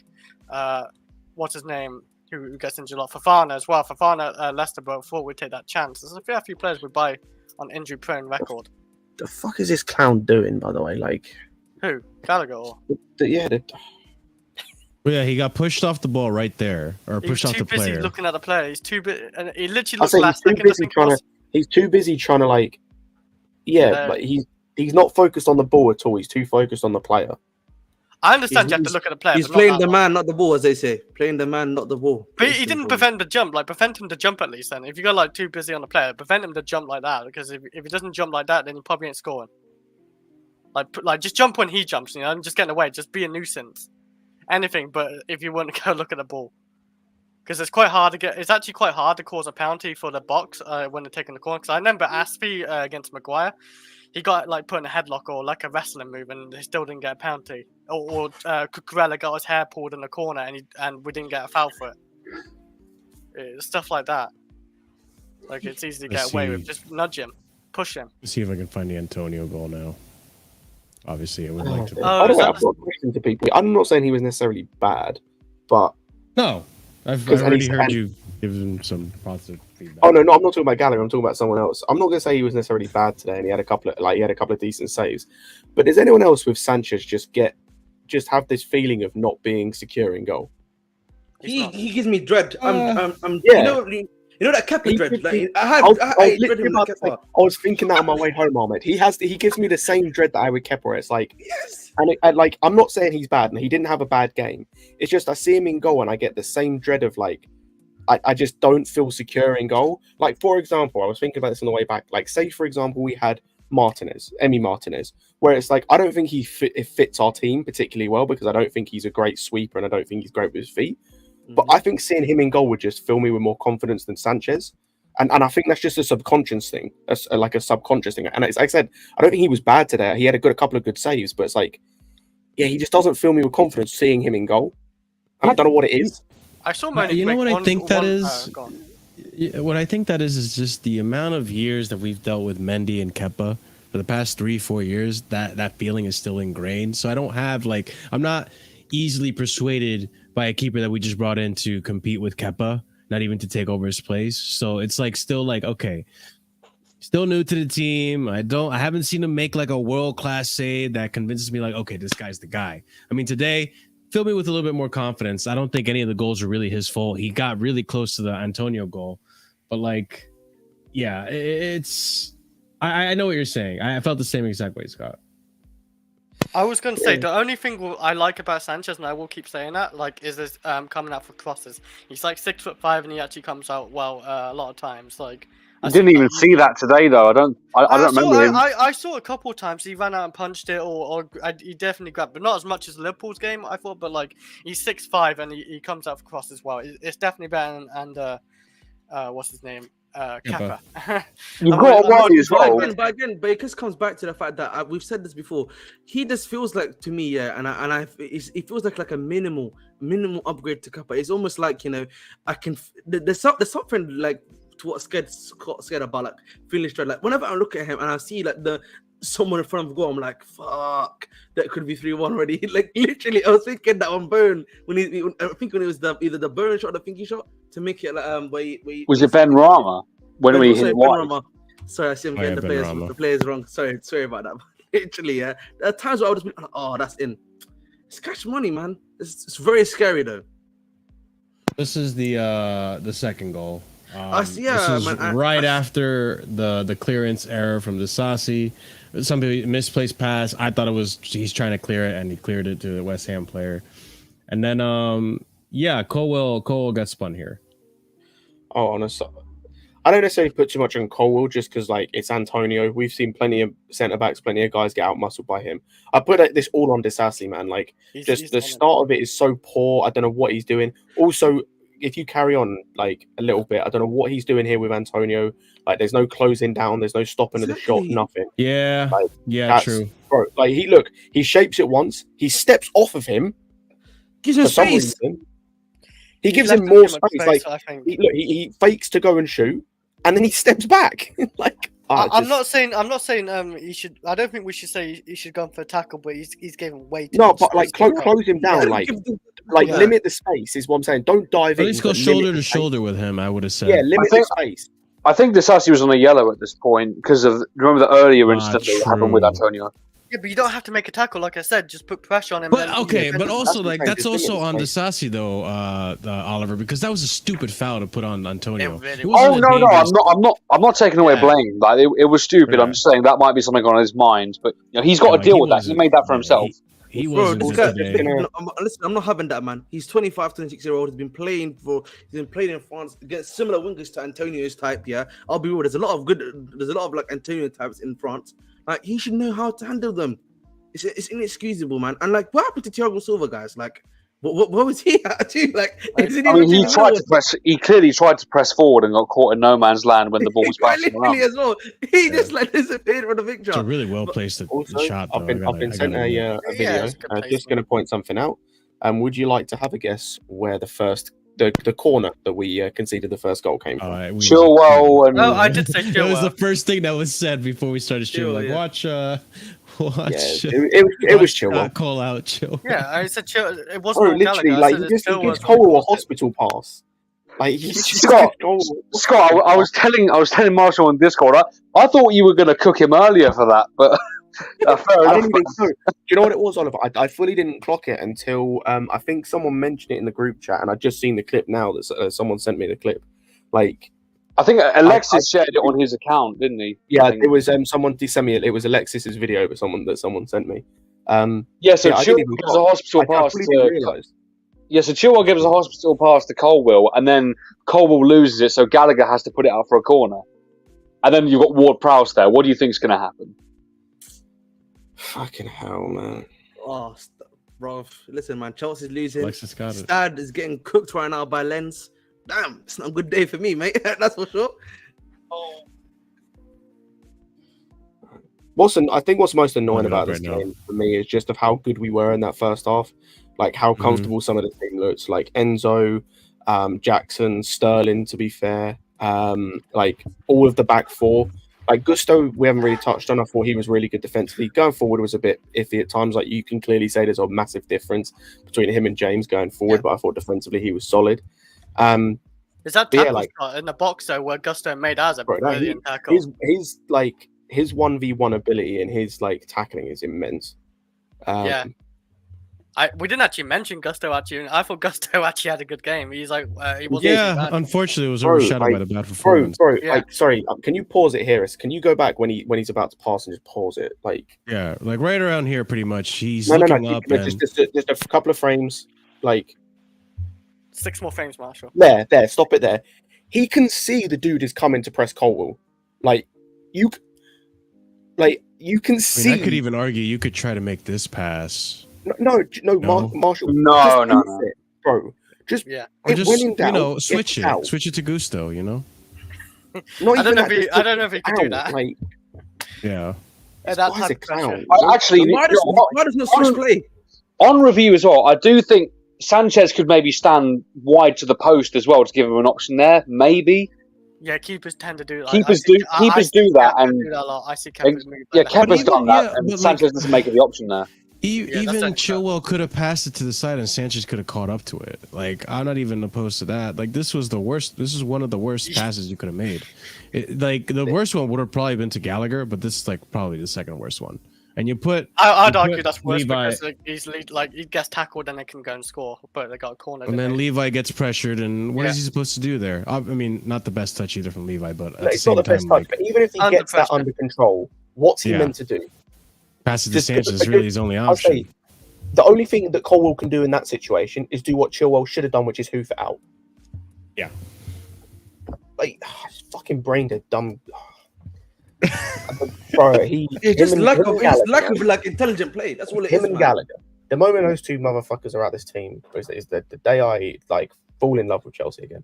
what's his name? Who gets injured a lot? Fofana as well. Fofana, Leicester, but thought we'd take that chance. There's a fair few players we buy on injury prone record. The fuck is this clown doing, by the way? Like who? Gallagher? Well, yeah, he got pushed off the ball right there, or pushed off the player. He's too busy looking at the player. He's too busy, and he literally looks last second. He's too busy trying to like, like he's not focused on the ball at all. He's too focused on the player. I understand you have to look at the player. He's playing the man, not the ball, as they say. Playing the man, not the ball. But he didn't prevent the jump. Like, prevent him to jump at least then. If you go, like, too busy on the player, prevent him to jump like that. Because if he doesn't jump like that, then he probably ain't scoring. Like just jump when he jumps, you know, and just get in the way. Just be a nuisance. Anything, but if you want to go look at the ball. Because it's quite hard to get... It's actually quite hard to cause a penalty for the box when they're taking the corner. Because I remember Aspie against Maguire. He got, like, put in a headlock or, like, a wrestling move, and he still didn't get a penalty. Or Cucurella got his hair pulled in the corner, and we didn't get a foul for it. Stuff like that. Like, it's easy to get away with. Just nudge him. Push him. Let's see if I can find the Antonio goal now. Obviously, I would like to... I've got a question to people. I'm not saying he was necessarily bad, but... No. I've already heard you give him some positive feedback. Oh no, I'm not talking about Gallagher. I'm talking about someone else. I'm not going to say he was necessarily bad today, and he had a couple of decent saves. But does anyone else with Sanchez just have this feeling of not being secure in goal? He gives me dread. Yeah. You know that Kepa dread. Like, I was thinking that on my way home, Ahmed. He gives me the same dread that I would Kepa. It's like, yes. And like, I'm not saying he's bad, and he didn't have a bad game. It's just I see him in goal, and I get the same dread of like, I just don't feel secure in goal. Like, for example, I was thinking about this on the way back. Like, say for example, we had Emi Martinez, where it's like I don't think it fits our team particularly well because I don't think he's a great sweeper, and I don't think he's great with his feet. But I think seeing him in goal would just fill me with more confidence than Sanchez. And I think that's just a subconscious thing. Like a subconscious thing. And it's, like I said, I don't think he was bad today. He had a couple of good saves, but it's like, yeah, he just doesn't fill me with confidence seeing him in goal. And I don't know what it is. I saw you know what I think that is? What I think that is just the amount of years that we've dealt with Mendy and Kepa for the past 3-4 years. That feeling is still ingrained. So I don't have I'm not easily persuaded by a keeper that we just brought in to compete with Kepa, not even to take over his place. So it's okay, still new to the team. I haven't seen him make like a world-class save that convinces me okay, this guy's the guy. I mean, today filled me with a little bit more confidence. I don't think any of the goals are really his fault. He got really close to the Antonio goal, but yeah, I know what you're saying. I felt the same exact way, Scott. I was going to say, the only thing I like about Sanchez, and I will keep saying that, is this coming out for crosses. He's 6'5", and he actually comes out well a lot of times. I didn't even see that today, though. I don't remember him. I saw a couple of times he ran out and punched it, or he definitely grabbed, but not as much as Liverpool's game, I thought. But he's 6'5", and he comes out for cross as well. It's definitely better than what's his name? Kepa. You've got a worry as well. But it just comes back to the fact that we've said this before. He just feels like to me, it feels like a minimal upgrade to Kepa. It's almost like there's something to what Scott scared about feeling straight. Whenever I look at him and I see someone in front of the goal, I'm like, fuck, that could be 3-1 already. Literally, I was thinking that on Byrne when I think when it was either the Byrne shot or the Finky shot to make it was it Ben Rama when we hit wide? Sorry, I see him getting the players wrong. Sorry about that. Literally, yeah. There are times where I would just be that's in. It's cash money, man. It's very scary though. This is the second goal. This is man, after the clearance error from Disasi. Somebody misplaced pass. I thought it was he's trying to clear it, and he cleared it to the West Ham player. And then Colwell got spun here. Oh, honestly, I don't necessarily put too much on Colwell just because it's Antonio. We've seen plenty of centre backs, plenty of guys get out muscled by him. I put this all on Disasi, man. The start of it is so poor. I don't know what he's doing. Also, if you carry on a little bit, I don't know what he's doing here with Antonio. There's no closing down, there's no stopping of the shot, nothing. Yeah, true. Bro, he shapes it once, he steps off of him. Gives him space. He gives him more space. He fakes to go and shoot, and then he steps back. I'm not saying he should. I don't think we should say he should go for a tackle, but he's given way too much but close him down, limit the space is what I'm saying. Don't dive in. At least go shoulder to shoulder with him, I would have said. Yeah, limit the space. I think Disasi was on a yellow at this point because of remember the earlier incident that happened with Antonio. Yeah, but you don't have to make a tackle, like I said. Just put pressure on him. But also that's also on Disasi though, Oliver, because that was a stupid foul to put on Antonio. I'm not taking away blame. It was stupid. Yeah. I'm just saying that might be something on his mind, but he's got to deal with that. He made that for himself. He Bro, wasn't this good guy, today. listen, I'm not having that, man. He's 25, 26-year-old. He's been playing in France against similar wingers to Antonio's type. Yeah, I'll be real. There's a lot of like Antonio types in France. Like he should know how to handle them. It's inexcusable, man. And like, what happened to Thiago Silva, guys? Like, what was he at too? Like, he clearly tried to press forward and got caught in no man's land when the ball was bouncing around. As well. He just like disappeared from the picture. It's a really well placed shot. I've been sent a video. I'm just going to point something out. Would you like to have a guess where the corner that we conceded the first goal came from? Chilwell and... Oh, I did say Chilwell. That was the first thing that was said before we started shooting. Like, watch. It was Chilwell. Call out Chilwell. Yeah, I said Chilwell. It wasn't literally Gallagher. like he gives Cole a hospital pass. Like Scott, I was telling Marshall on Discord. I thought you were going to cook him earlier for that, but fair enough. Do you know what it was, Oliver? I fully didn't clock it until I think someone mentioned it in the group chat, and I just seen the clip now that someone sent me the clip. Like, I think Alexis shared it on his account, didn't he? Yeah, it was someone sent me it. It was Alexis's video, but someone sent me. So Chilwell gives a hospital pass to. Yeah, so Chilwell gives a hospital pass to Colwill, and then Colwill loses it, so Gallagher has to put it out for a corner. And then you've got Ward-Prowse there. What do you think's going to happen? Fucking hell, man. Oh, bro. Listen, man. Chelsea's losing. Stad is getting cooked right now by Lens. Damn, it's not a good day for me, mate. That's for sure. I think what's most annoying about this game for me is just of how good we were in that first half. Like how comfortable some of the team looks. Like Enzo, Jackson, Sterling, to be fair. Like all of the back four. Like Gusto, we haven't really touched on. I thought he was really good defensively. Going forward was a bit iffy at times. Like you can clearly say there's a massive difference between him and James going forward, but I thought defensively he was solid. Is that tackle in the box though, where Gusto made ours a brilliant tackle? His 1v1 ability and his like tackling is immense. We didn't actually mention Gusto actually. I thought Gusto actually had a good game. He's like, he wasn't. Unfortunately, it was overshadowed by the bad performance. Like, sorry, can you pause it here? Can you go back when he's about to pass and just pause it? Like, like right around here, pretty much. He's looking up. Just a couple of frames, like 6 more frames, Marshall. There, stop it there. He can see the dude is coming to press Colwill. You can see. I could even argue you could try to make this pass. No. Marshall. No. Bro. Just when in doubt, switch it to Gusto. You know. I don't know if he could do that. Like, that's a clown. Why does not switch play? On review as well, I do think Sanchez could maybe stand wide to the post as well to give him an option there. Maybe. Yeah, keepers tend to do that. Keepers do that, and do that a lot. I see Kepa's move. Yeah, Kepa's done that, and Sanchez doesn't make it the option there. Even Chilwell could have passed it to the side, and Sanchez could have caught up to it. Like, I'm not even opposed to that. Like, this was the worst. This is one of the worst passes you could have made. The worst one would have probably been to Gallagher, but this is like probably the second worst one. And you put. I'd argue that's worse because he gets tackled and they can go and score, but they got a corner. And then Levi gets pressured, and what is he supposed to do there? I mean, not the best touch either from Levi, but at the same time, touch. But even if he gets that under control, what's he meant to do? Pass it to Sanchez is really his only option. The only thing that Colwill can do in that situation is do what Chilwell should have done, which is hoof it out. Yeah. Like, his fucking brain dead dumb. Bro, it's just lack of like intelligent play. That's all it is. Him and Gallagher. The moment those two motherfuckers are at this team is the day I like fall in love with Chelsea again.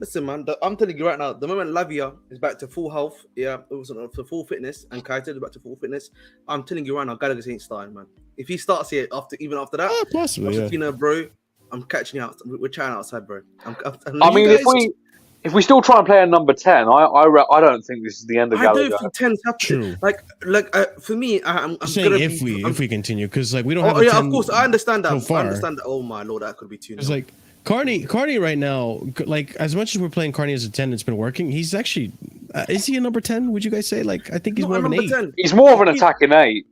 Listen, man, I'm telling you right now, the moment Lavia is back to full health, it was for full fitness, and Caicedo is back to full fitness, I'm telling you right now, Gallagher ain't starting, man. If he starts here even after that, possibly, bro, I'm catching you out. We're chatting outside, bro. If we still try and play a number 10, I don't think this is the end of Gallagher. I don't think 10's happening. Like for me, I'm saying if we continue, because like we don't have. Of course, I understand that. So far. I understand that. Oh my lord, that could be too. It's like Carney right now. Like as much as we're playing Carney as a 10, it's been working. He's actually is he a number 10? Would you guys say? Like I think he's more of an 8. 10. He's more of an attacking 8.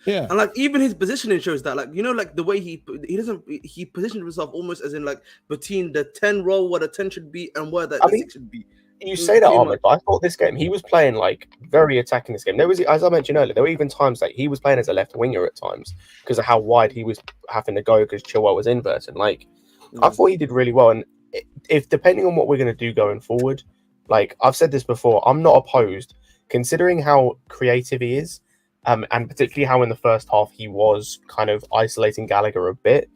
Yeah, and like even his positioning shows that, like like the way he positioned himself almost as in like between the 10 role where the 10 should be and where the 6 should be. You say that, Ahmed, but I thought this game he was playing like very attacking this game. There was, as I mentioned earlier, there were even times like he was playing as a left winger at times because of how wide he was having to go because Chilwell was inverted. Like, I thought he did really well. And if depending on what we're going to do going forward, like I've said this before, I'm not opposed considering how creative he is, and particularly how in the first half he was kind of isolating Gallagher a bit.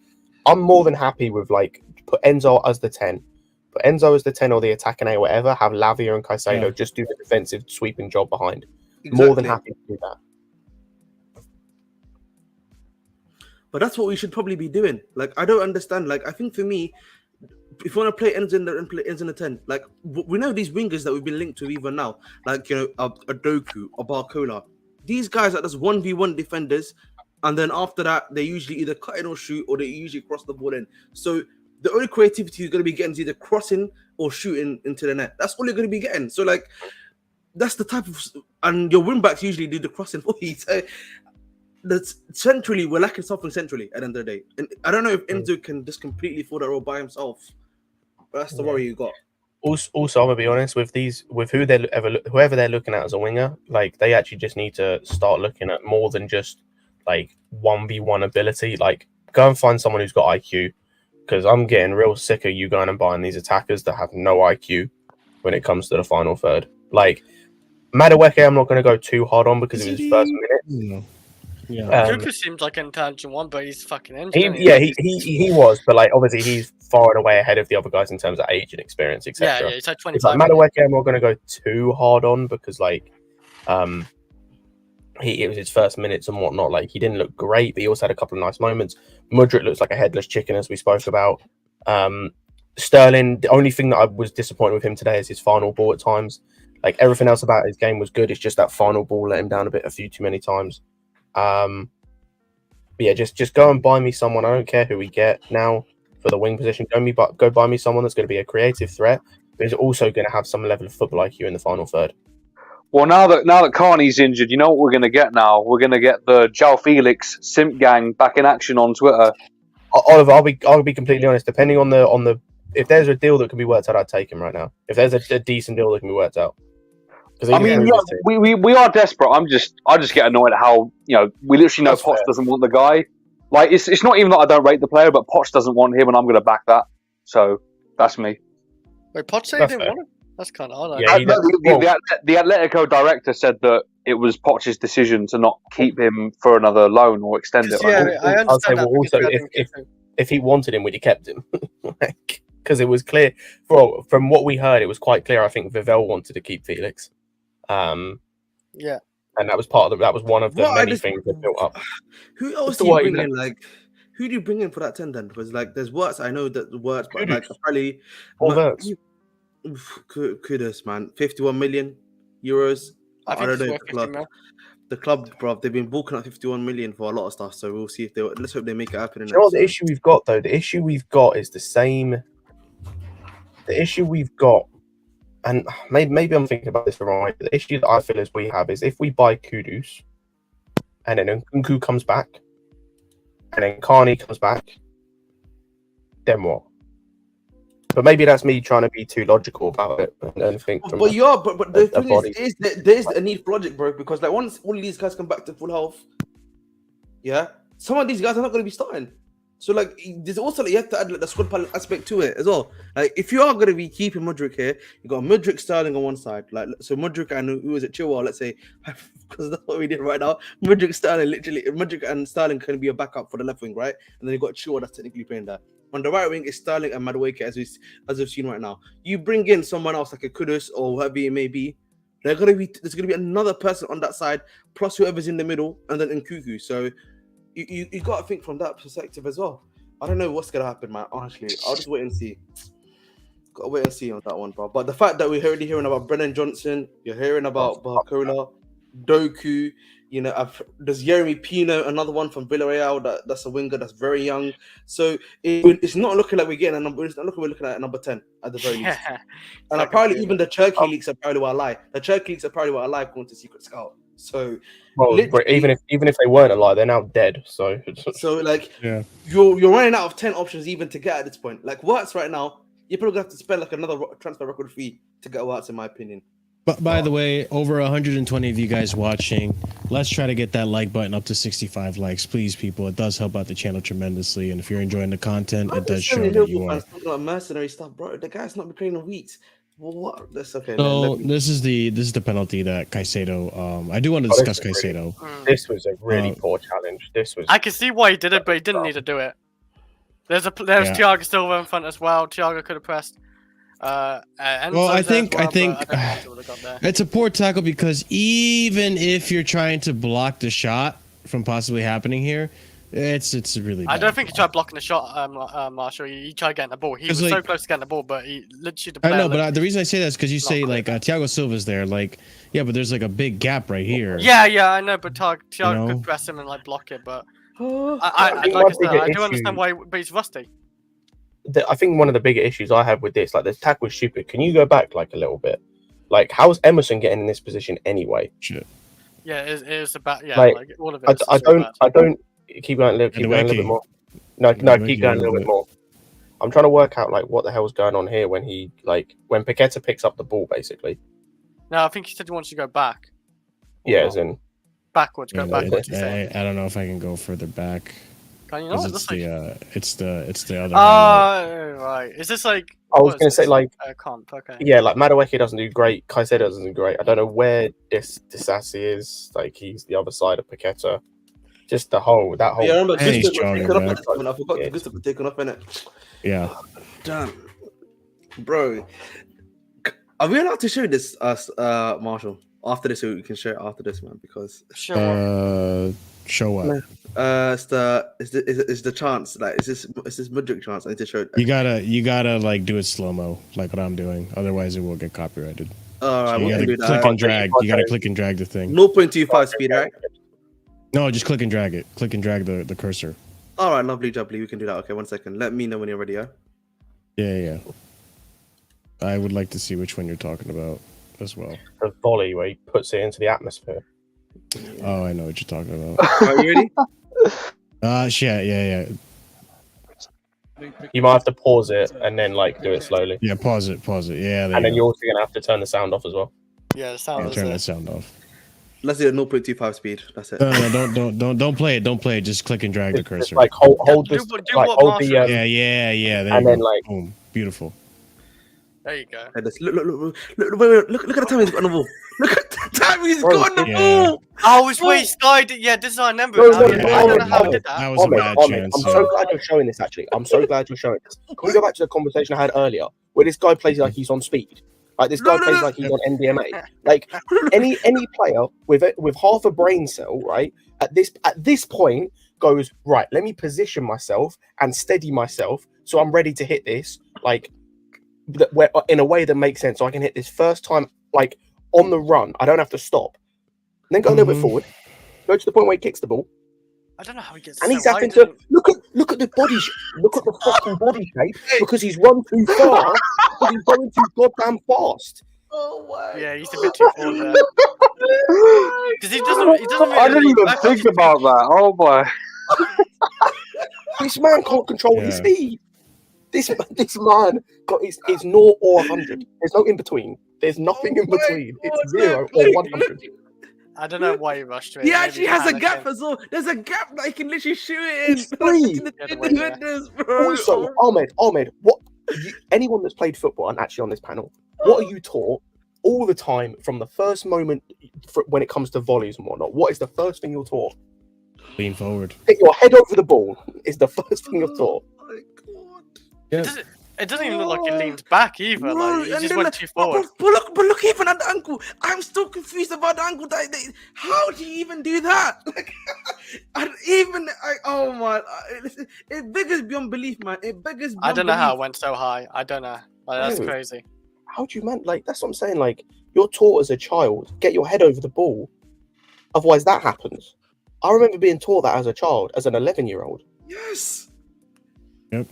I'm more than happy with like put Enzo as the 10. But Enzo as the 10 or the attacking A, whatever, have Lavia and Caicedo just do the defensive sweeping job behind. Exactly. More than happy to do that. But that's what we should probably be doing. Like, I don't understand. Like, I think for me, if you want to play Enzo in the 10, like, we know these wingers that we've been linked to even now, like, you know, a Doku, a Barcola. These guys are just 1v1 defenders. And then after that, they usually either cut in or shoot, or they usually cross the ball in. So the only creativity you're going to be getting is either crossing or shooting into the net. That's all you're going to be getting. So, like, that's the type of... And your wing-backs usually do the crossing for you. So, that's centrally, we're lacking something centrally at the end of the day. And I don't know if Enzo can just completely fill that role by himself. But that's the worry you got. Also, I'm going to be honest, with whoever they're looking at as a winger, like, they actually just need to start looking at more than just, like, 1v1 ability. Like, go and find someone who's got IQ. Because I'm getting real sick of you going and buying these attackers that have no IQ when it comes to the final third. Like, Mudryk, I'm not going to go too hard on because it was his first minute. Yeah. Goalkeeper seems like an intelligent one, but he's fucking injured. He was, but like obviously he's far and away ahead of the other guys in terms of age and experience, etc. Yeah, he's like 25. Mudryk, I'm not going to go too hard on because like, it was his first minutes and whatnot. Like, he didn't look great, but he also had a couple of nice moments. Mudryk looks like a headless chicken, as we spoke about. Sterling, the only thing that I was disappointed with him today is his final ball at times. Like, everything else about his game was good. It's just that final ball let him down a few too many times. But yeah, just go and buy me someone. I don't care who we get now for the wing position. Go buy me someone that's going to be a creative threat, but is also going to have some level of football IQ in the final third. Well, now that Carney's injured, you know what we're going to get now? We're going to get the João Felix Simp Gang back in action on Twitter. Oliver, I'll be completely honest. Depending on the if there's a deal that can be worked out, I'd take him right now. If there's a decent deal that can be worked out. I mean, yeah, we are desperate. I just get annoyed at how, you know, we literally know Poch doesn't want the guy. Like, it's not even that I don't rate the player, but Poch doesn't want him, and I'm going to back that. So that's me. Wait, Poch said he didn't want him? That's kind of odd. Yeah, the Atletico director said that it was Poch's decision to not keep him for another loan or extend it. Yeah, I understand. Also, if he wanted him, would he kept him? Because it was clear, from what we heard, it was quite clear. I think Vivell wanted to keep Felix. Yeah, and that was one of the many things that built up. Who else do you bring in? Like, who do you bring in for that 10 then? Because like, there's words. I know that the words, but like apparently, kudos, man. 51 million euros. I don't know. The club, bro, they've been bulking up 51 million for a lot of stuff. So we'll see if let's hope they make it happen. You know what the issue we've got though? The issue we've got is the same. The issue we've got, and maybe I'm thinking about this wrong. The issue that I feel is we have is if we buy Kudus, and then Nkunku comes back, and then Carney comes back, then what? But maybe that's me trying to be too logical about it and think. But the thing is there's a need for logic, bro. Because like once all of these guys come back to full health, yeah, some of these guys are not going to be starting. So like, there's also like, you have to add like the squad aspect to it as well. Like, if you are going to be keeping Mudryk here, you got Mudryk, Sterling on one side. Like, so Mudryk and who is it, Chilwell? Let's say, because that's what we did right now. Mudryk, and Sterling can be a backup for the left wing, right? And then you got Chilwell that's technically playing there. On the right wing is Sterling and Mudryk, as we've seen right now. You bring in someone else like a Kudus or whoever it may be. There's gonna be another person on that side, plus whoever's in the middle, and then Nkunku. So you got to think from that perspective as well. I don't know what's gonna happen, man. Honestly, I'll just wait and see. Got to wait and see on that one, bro. But the fact that we're already hearing about Brennan Johnson, you're hearing about Barcola, Doku. You know, there's Jeremy Pino, another one from Villarreal. That's a winger that's very young. So it's not looking like we're getting a number. It's not looking we're looking at number 10 at the very least. And apparently, even the Turkey leaks are probably what I lie. The Turkey leaks are probably what I lie according to Secret Scout. So, even if they weren't a lie, they're now dead. So like, you're running out of 10 options even to get at this point. Like, Wirtz right now, you're probably gonna have to spend like another transfer record fee to get Watts, in my opinion. But by the way, over 120 of you guys watching, let's try to get that like button up to 65 likes, please, people. It does help out the channel tremendously, and if you're enjoying the content, it does show that you are. Talking about mercenary stuff, bro. The guy's not been training in weeks. Well, what? That's okay. So this is the penalty that Caicedo. I do want to discuss Caicedo. This was a really poor challenge. This was. I can see why he did it, but he didn't need to do it. There's Thiago Silva in front as well. Thiago could have pressed. Well, I think it's a poor tackle because even if you're trying to block the shot from possibly happening here, it's really bad. I don't think he tried blocking the shot, Marshall. He tried getting the ball. He was so close to getting the ball, but he literally. I know, but the reason I say that is because you say like Thiago Silva's there, like but there's like a big gap right here. Yeah, I know, but Thiago could press him and like block it, but I do understand why, but he's rusty. I think one of the bigger issues I have with this, like the tackle was stupid. Can you go back like a little bit? Like, how's Emerson getting in this position anyway? Shit. Yeah, it's about like all of it. I don't keep going a little bit more. No, keep going a little bit more. I'm trying to work out like what the hell's going on here when when Paqueta picks up the ball, basically. No, I think he said he wants to go back. Yeah, as in backwards, go backwards. I don't know if I can go further back. Can you not? It's the other. Right. Is this like? I was going to say like comp. Okay. Yeah, like Madueke doesn't do great. Caicedo doesn't do great. I don't know where Disassi is. Like he's the other side of Paqueta. Just that whole. Yeah, I remember I forgot Gustav was taken off in it. Yeah. Damn, bro. Are we allowed to show this, Marshall? After this, we can share it after this, man. Because show what? It's the chance. Like, is this Mudryk chance? I need to show it. You gotta like do it slow mo, like what I'm doing. Otherwise, it will get copyrighted. All right, so you gotta click and drag. You gotta click and drag the thing. 0.25 speed, right? No, just click and drag it. Click and drag the cursor. All right, lovely, jubbly. We can do that. Okay, 1 second. Let me know when you're ready. Yeah. I would like to see which one you're talking about as well. The volley where he puts it into the atmosphere. Oh, I know what you're talking about. Are you ready? Yeah. You might have to pause it and then like do it slowly. Yeah, pause it. Yeah, and then you're also gonna have to turn the sound off as well. Yeah, the sound. Turn that sound off. Let's do it 0.25 speed. That's it. No, don't play it. Don't play it. Just click and drag the cursor. Like hold this. Hold the. Yeah. And then like boom, beautiful. There you go. Look at the time he's got on the ball. Look at the time he's got on the ball. Oh, it's where he skied it. Yeah, this is our number. I don't know how he did that. That was a bad chance. I'm so glad you're showing this. Actually, I'm so glad you're showing this. Can we go back to the conversation I had earlier, where this guy plays like he's on speed? Like this guy plays like he's on NDMA. Like any player with half a brain cell, right? At this point, goes right. Let me position myself and steady myself so I'm ready to hit this. Like in a way that makes sense, so I can hit this first time like on the run. I don't have to stop. And then go a little bit forward. Go to the point where he kicks the ball. I don't know how he gets. And he's having to look at the body, look at the fucking body shape because he's run too far. Because he's going too goddamn fast. Oh my! Yeah, he's a bit too forward there. Because he doesn't. Really I didn't even think about that. Oh my! This man can't control his speed. This man got his 0 or 100. There's no in between. There's nothing in between. It's 0 or 100. I don't know why he rushed to it. He actually has a gap as well. There's a gap that he can literally shoot it in. He's free. Also, Ahmed, what? Anyone that's played football and actually on this panel, what are you taught all the time from the first moment when it comes to volleys and whatnot? What is the first thing you're taught? Lean forward. Get your head over the ball is the first thing you're taught. Oh my god! Yeah. It doesn't even look like he leaned back either. Like he just went too forward. But look, even at the ankle, I'm still confused about the ankle. How do you even do that? Like, oh my! It beggars beyond belief, man. It beggars. I don't know how it went so high. I don't know. Like, that's crazy. How do you man? Like that's what I'm saying. Like you're taught as a child, get your head over the ball. Otherwise, that happens. I remember being taught that as a child, as an 11-year-old. Yes. Yep.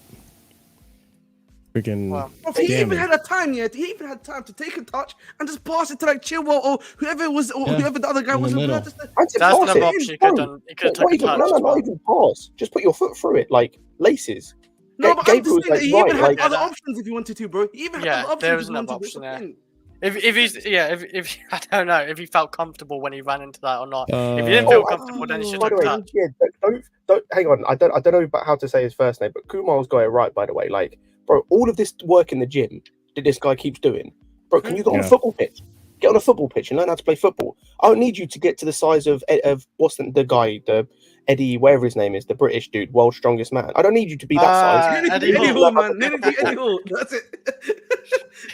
Freaking. Wow. He even had a time yet. He even had time to take a touch and just pass it to like Chilwell or whoever it was, or whoever the other guy was. That's another option he could have done. He could have taken a touch. No, not even pass. Just put your foot through it, like laces. No, but I'm Gabriel's just saying that he right, even had like- other options if he wanted to, bro. He even had other options there if was he another wanted to. option there. If I don't know if he felt comfortable when he ran into that or not. If he didn't feel comfortable, then he should By have the way, touched. yeah, don't hang on. I don't know about how to say his first name, but Kumar's got it right. By the way, like, bro, all of this work in the gym that this guy keeps doing, bro. Can you get on a football pitch? Get on a football pitch and learn how to play football. I don't need you to get to the size of what's the guy, the Eddie, whatever his name is, the British dude, world's strongest man. I don't need you to be that size. Eddie Hall, man. Eddie Hall. That's it.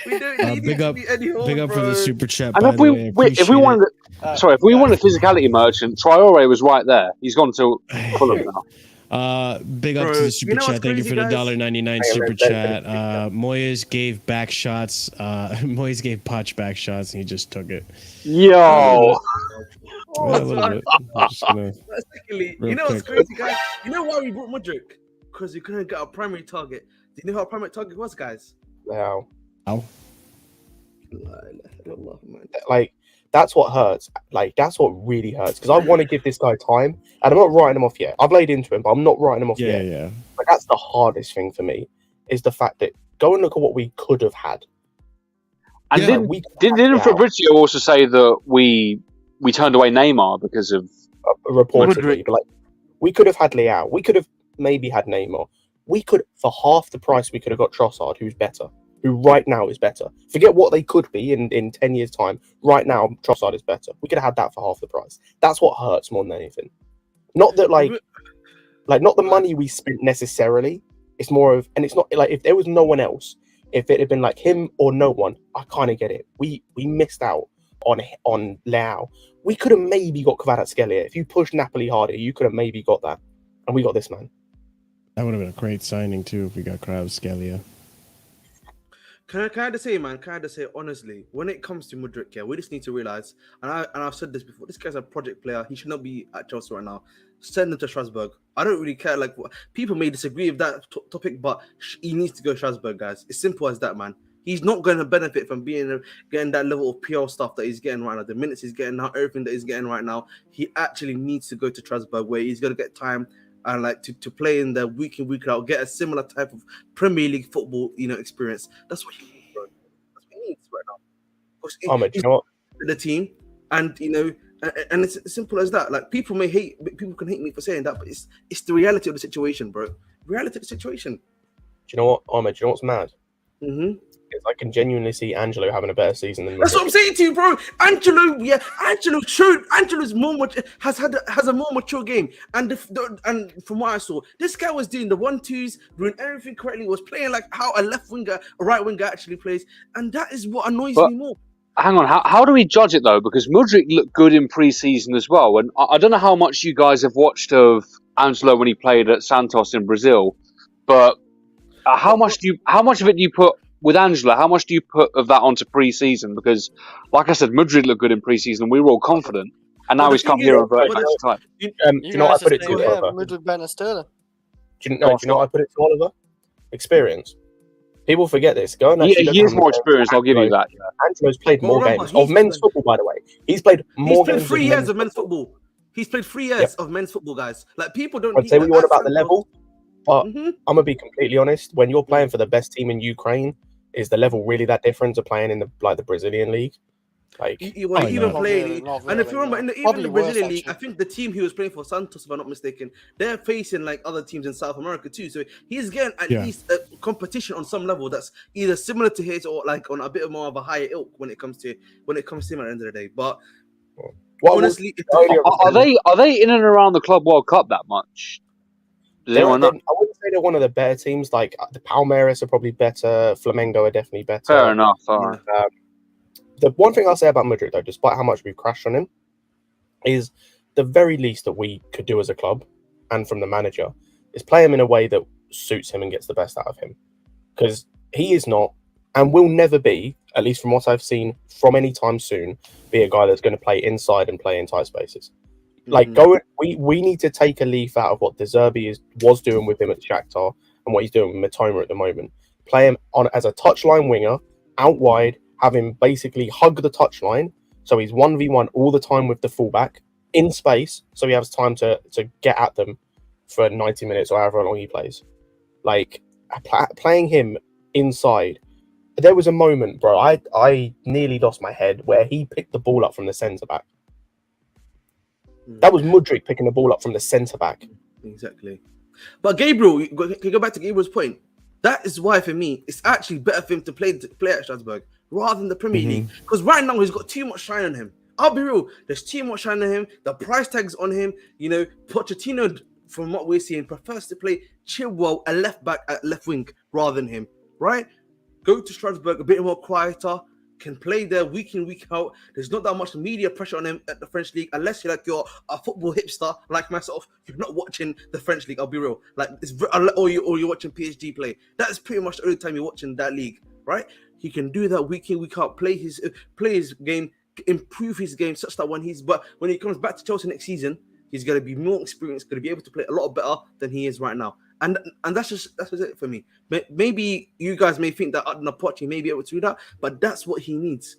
We don't need big you up, to be Eddie Hall, big up bro. for the super chat. And By if the way, if we wanted, if we wanted a physicality merchant, Traore was right there. He's gone to Fulham now. Big up Bro, to the you super know what's chat. Thank you crazy, for the guys? $1.99 super chat. Moyes gave back shots. Moyes gave Poch back shots, and he just took it. Yo, Yeah, a little bit. I'm just gonna- Secondly, Real you know what's quick. crazy, guys? You know why we brought Mudryk? Because we couldn't get our primary target. Do you know how our primary target was, guys? Now, Ow. like, that's what hurts. Like, that's what really hurts because I want to give this guy time, and I'm not writing him off yet. I've laid into him, but I'm not writing him off Yeah, yet. yeah. But that's the hardest thing for me is the fact that go and look at what we could have had. and Yeah, didn't Fabrizio also say that we turned away Neymar because of reportedly, Mudryk. but like we could have had Leao, we could have maybe had Neymar. We could, for half the price, we could have got Trossard, who's better, who right now is better. Forget what they could be in 10 years' time. Right now, Trossard is better. We could have had that for half the price. That's what hurts more than anything. Not that like not the money we spent necessarily. It's more of, and it's not like if there was no one else, if it had been like him or no one, I kind of get it. We missed out on Leao. We could have maybe got Kvaratskhelia. If you pushed Napoli harder, you could have maybe got that, and we got this man. That would have been a great signing too if we got Kvaratskhelia. Can I just say, man? Can I just say honestly, when it comes to Mudryk, yeah, we just need to realize, and I've said this before. This guy's a project player. He should not be at Chelsea right now. Send him to Strasbourg. I don't really care. Like, people may disagree with that topic, but he needs to go to Strasbourg, guys. It's simple as that, man. He's not going to benefit from getting that level of PR stuff that he's getting right now. The minutes he's getting now, everything that he's getting right now, he actually needs to go to Strasbourg, where he's going to get time and like to play in the week in, week out, get a similar type of Premier League football, experience. That's what he needs, bro. That's what he needs right now. Ahmed, you know what? The team, and and it's as simple as that. Like, people can hate me for saying that, but it's the reality of the situation, bro. Reality of the situation. Do you know what, Ahmed? Do you know what's mad? Mm-hmm. I can genuinely see Angelo having a better season than. That's what I'm saying to you, bro. Angelo's more has a more mature game, and from what I saw, this guy was doing the 1-2s, doing everything correctly, was playing like how a right winger actually plays, and that is what annoys me more. Hang on, how do we judge it though? Because Mudryk looked good in pre-season as well, and I don't know how much you guys have watched of Angelo when he played at Santos in Brazil, but how much of it do you put with Angelo? How much do you put of that onto pre-season? Because, like I said, Mudryk looked good in pre-season. We were all confident, and now he's come here and reverted back to type. Do you know what I put it to, Oliver? Mudryk better than Sterling. Do you know what I put it to, Oliver? Experience. People forget this. Go and he is more experienced. I'll give you that. Angelo's played more games of men's football, by the way. He's played more games. He's played 3 years of men's football. He's played 3 years of men's football, guys. Like, people don't. I'd say what you want about the level, but I'm gonna be completely honest. When you're playing for the best team in Ukraine, is the level really that different to playing in the Brazilian league? Like, even playing, and if you remember, even the Brazilian league, actually. I think the team he was playing for, Santos, if I'm not mistaken, they're facing like other teams in South America too. So he's getting at least a competition on some level that's either similar to his or like on a bit more of a higher ilk when it comes to him at the end of the day. But honestly, are they in and around the Club World Cup that much? I wouldn't say they're one of the better teams. Like, the Palmeiras are probably better. Flamengo are definitely better. Fair enough. The one thing I'll say about Mudryk, though, despite how much we've crashed on him, is the very least that we could do as a club and from the manager is play him in a way that suits him and gets the best out of him. Because he is not, and will never be, at least from what I've seen from any time soon, be a guy that's going to play inside and play in tight spaces. Like, we need to take a leaf out of what De Zerbi was doing with him at Shakhtar and what he's doing with Mitoma at the moment. Play him on as a touchline winger, out wide, have him basically hug the touchline, so he's 1v1 all the time with the fullback in space, so he has time to get at them for 90 minutes or however long he plays. Like, playing him inside. There was a moment, bro. I nearly lost my head where he picked the ball up from the centre back. That was Mudryk picking the ball up from the centre back. Exactly. But Gabriel, can you go back to Gabriel's point? That is why, for me, it's actually better for him to play at Strasbourg rather than the Premier League. Because right now, he's got too much shine on him. I'll be real. There's too much shine on him. The price tag's on him. You know, Pochettino, from what we're seeing, prefers to play Chilwell, a left back at left wing, rather than him, right? Go to Strasbourg, a bit more quieter, can play there week in, week out. There's not that much media pressure on him at the French league, unless you're a football hipster like myself. You're not watching the French league. I'll be real. Like or you're watching PSG play. That is pretty much the only time you're watching that league, right? He can do that week in, week out. Play his game, improve his game, such that when he comes back to Chelsea next season, he's going to be more experienced, going to be able to play a lot better than he is right now. And that's just it for me. Maybe you guys may think that Adnan Poch may be able to do that, but that's what he needs.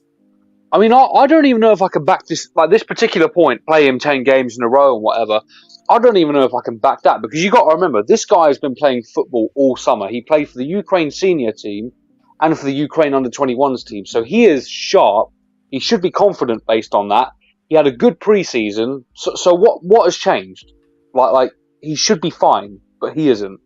I mean, I don't even know if I can back this, like this particular point, play him 10 games in a row and whatever. I don't even know if I can back that, because you got to remember, this guy has been playing football all summer. He played for the Ukraine senior team and for the Ukraine under-21s team. So he is sharp. He should be confident based on that. He had a good preseason. So what has changed? Like he should be fine, but he isn't.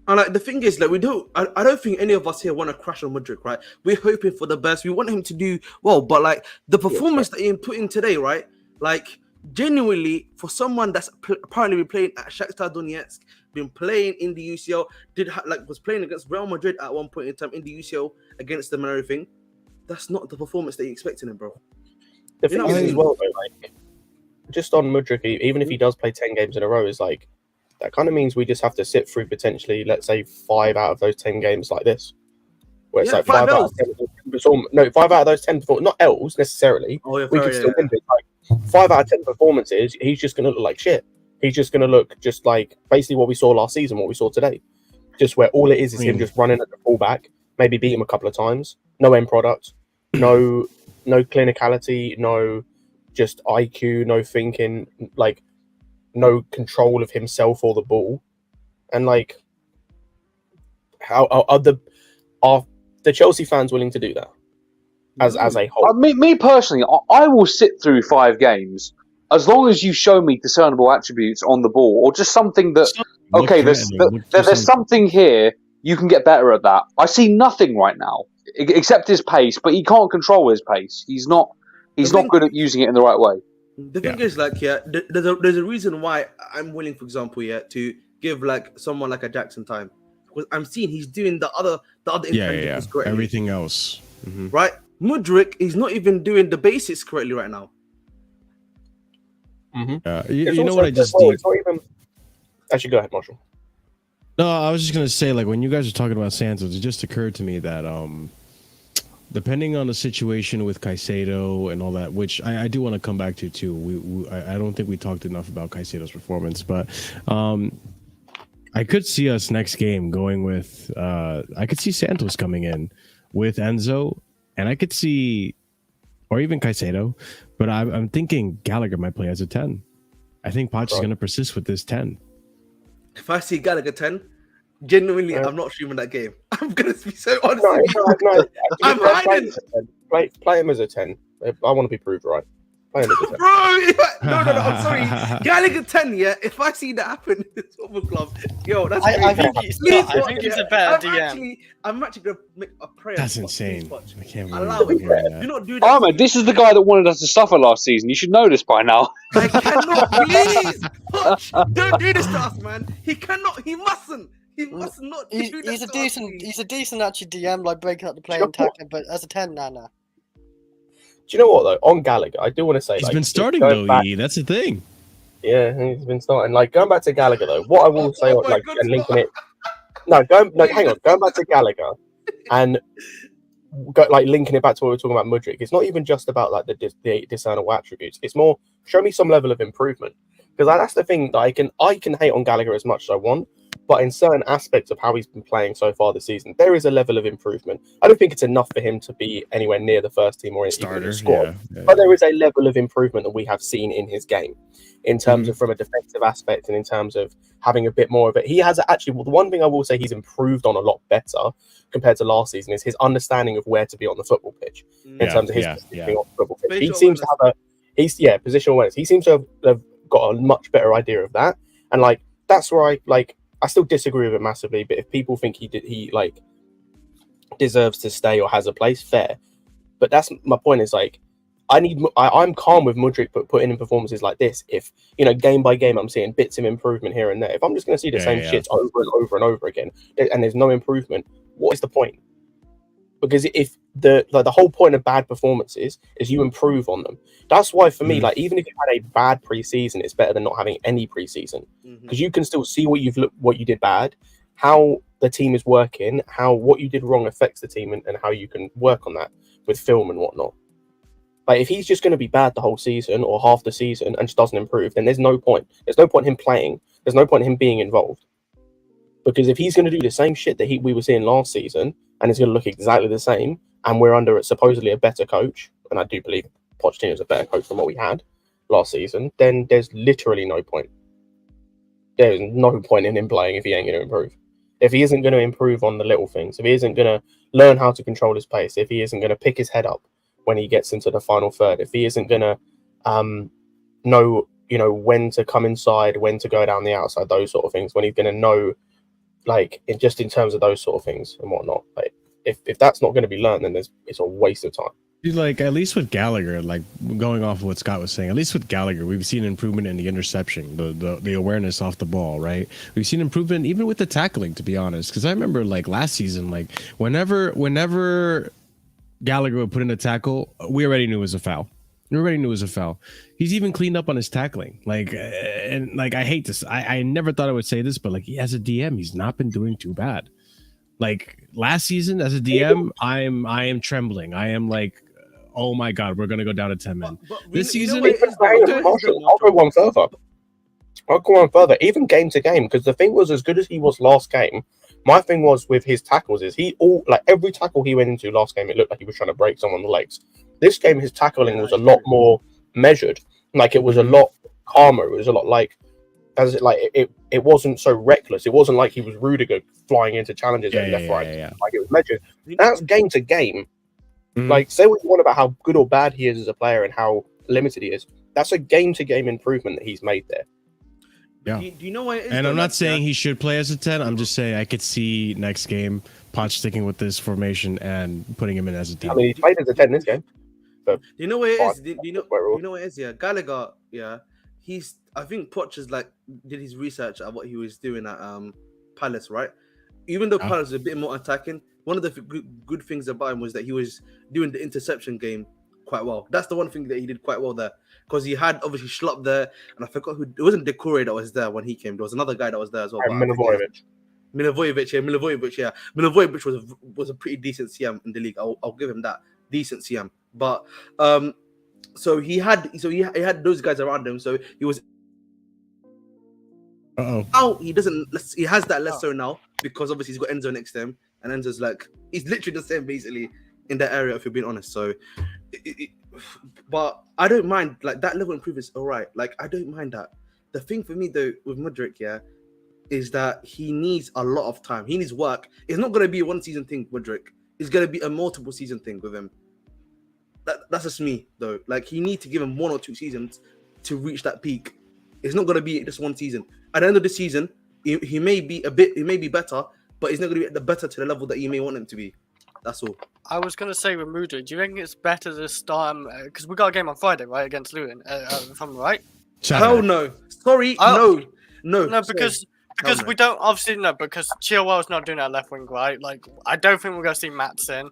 And like the thing is, like I don't think any of us here want to crash on Mudryk, right? We're hoping for the best. We want him to do well, but like the performance that he put in today, right? Like genuinely, for someone that's apparently been playing at Shakhtar Donetsk, been playing in the UCL, was playing against Real Madrid at one point in time in the UCL against them and everything. That's not the performance that you expect in him, bro. The thing is as well, though, like just on Mudryk, even if he does play 10 games in a row, is like that kind of means we just have to sit through potentially, let's say, 5 out of those 10 games like this, where it's like 5 out of 10. No, 5 out of those 10, not L's necessarily. We could still win it. Like 5 out of 10 performances, he's just going to look like shit. He's just going to look just like basically what we saw last season, what we saw today, just where all it is him just running at the fullback, maybe beat him a couple of times, no end product, no clinicality, no just IQ, no thinking, like no control of himself or the ball. And like, how are the Chelsea fans willing to do that as a whole? Me personally, I will sit through 5 games as long as you show me discernible attributes on the ball, or just something that there's something here. You can get better at that. I see nothing right now except his pace, but he can't control his pace. He's not good at using it in the right way. The thing is, like, there's a reason why I'm willing, for example, to give like someone like a Jackson time, because I'm seeing he's doing the other intangibles correctly. Everything else, right? Mudryk is not even doing the basics correctly right now. You know what I just did? It's not even... Actually, go ahead, Marshall. No, I was just gonna say, like, when you guys were talking about Santos, it just occurred to me that depending on the situation with Caicedo and all that, which I do want to come back to too. I don't think we talked enough about Caicedo's performance, but I could see us next game going with I could see Santos coming in with Enzo, and I could see, or even Caicedo, but I'm thinking Gallagher might play as a 10. I think Poch is going to persist with this 10. If I see Gallagher 10, genuinely, I'm not streaming that game. I'm going to be so honest. No. I'm hiding. Play him as a 10. I want to be proved right. Play him as a 10. Bro, no, I'm sorry. Gallagher 10, yeah? If I see that happen in this football club, yo, that's crazy. I think he's a better DM. I'm actually going to make a prayer. That's insane. I can't believe that. Do not do that. Ahmed, this is the guy that wanted us to suffer last season. You should know this by now. I cannot, please. Don't do this to us, man. He cannot. He mustn't. He must not. He's a decent actually DM, like breaking up the play and tackling, but as a 10, nah. Do you know what though? On Gallagher, I do want to say he's been starting though. That's the thing. Yeah, he's been starting. Like going back to Gallagher though, what I will say, and linking it. Hang on. Going back to Gallagher, and linking it back to what we were talking about Mudryk. It's not even just about like the discernible attributes. It's more show me some level of improvement. Because that's the thing that I can hate on Gallagher as much as I want, but in certain aspects of how he's been playing so far this season, there is a level of improvement. I don't think it's enough for him to be anywhere near the first team or even in the squad, but there is a level of improvement that we have seen in his game, in terms of from a defensive aspect and in terms of having a bit more of it. He has actually, well, the one thing I will say he's improved on a lot better compared to last season is his understanding of where to be on the football pitch in terms of his positioning on the football pitch. He seems to have positional awareness. He seems to have got a much better idea of that, and like that's where I still disagree with it massively. But if people think he deserves to stay or has a place, fair. But that's my point. Is like I'm calm with Mudryk putting in performances like this. If game by game I'm seeing bits of improvement here and there. If I'm just going to see the same shit over and over and over again, and there's no improvement, what is the point? Because if the whole point of bad performances is you improve on them. That's why for me, like even if you had a bad preseason, it's better than not having any preseason, because you can still see what you did bad, how the team is working, how what you did wrong affects the team, and how you can work on that with film and whatnot. Like if he's just going to be bad the whole season or half the season and just doesn't improve, then there's no point. There's no point in him playing. There's no point in him being involved. Because if he's going to do the same shit that we were seeing last season, and it's going to look exactly the same, and we're under supposedly a better coach, and I do believe Pochettino is a better coach than what we had last season, then there's literally no point. There is no point in him playing if he ain't going to improve. If he isn't going to improve on the little things, if he isn't going to learn how to control his pace, if he isn't going to pick his head up when he gets into the final third, if he isn't going to know, when to come inside, when to go down the outside, those sort of things, when he's going to know, in terms of those sort of things and whatnot, like if that's not going to be learned, then it's a waste of time. Dude, at least with Gallagher, going off of what Scott was saying, at least with Gallagher, we've seen improvement in the interception, the awareness off the ball, right? We've seen improvement even with the tackling, to be honest. Because I remember last season, whenever Gallagher would put in a tackle, we already knew it was a foul. He's even cleaned up on his tackling. I hate this. I never thought I would say this, but as a DM, he's not been doing too bad. Last season as a DM, I am trembling. I am oh my god, we're gonna go down to 10 men. This season, I'll go one further. Even game to game, because the thing was, as good as he was last game, my thing was with his tackles is every tackle he went into last game, it looked like he was trying to break someone's legs. This game, his tackling was a lot more measured. It was a lot calmer. It was a lot it wasn't so reckless. It wasn't like he was Rudiger flying into challenges left, right. It was measured. That's game to game. Say what you want about how good or bad he is as a player and how limited he is. That's a game to game improvement that he's made there. Yeah. Do you know what it is? And I'm not saying he should play as a 10. I'm just saying I could see next game Poch sticking with this formation and putting him in as a 10. I mean, he played as a 10 this game. Do you know what it is? Do you know what it is? Yeah, Gallagher. Yeah, I think Poch is did his research at what he was doing at Palace, right? Even though Palace was a bit more attacking, one of the good things about him was that he was doing the interception game quite well. That's the one thing that he did quite well there, because he had obviously Schlupp there, and I forgot who. It wasn't Decore that was there when he came. There was another guy that was there as well. Milivojevic. Milivojevic was a pretty decent CM in the league. I'll give him that, decent CM. But so he had those guys around him. So he was. Now he doesn't. He has that less so now, because obviously he's got Enzo next to him, and Enzo's he's literally the same basically in that area, if you're being honest. So, but I don't mind that level of improvement is all right. I don't mind that. The thing for me though with Mudryk, is that he needs a lot of time. He needs work. It's not going to be a one season thing, Mudryk. It's going to be a multiple season thing with him. That's just me though. He need to give him 1 or 2 seasons to reach that peak. It's not going to be just one season. At the end of the season, he may be better, but he's not going to be better to the level that you may want him to be. That's all. I was going to say with Mudryk, do you think it's better to start him? Because we got a game on Friday, right, against Luton, if I'm right? Hell no. Sorry, no. No, because we don't, obviously, no, because Chilwell's not doing that left wing, right? I don't think we're going to see Maatsen.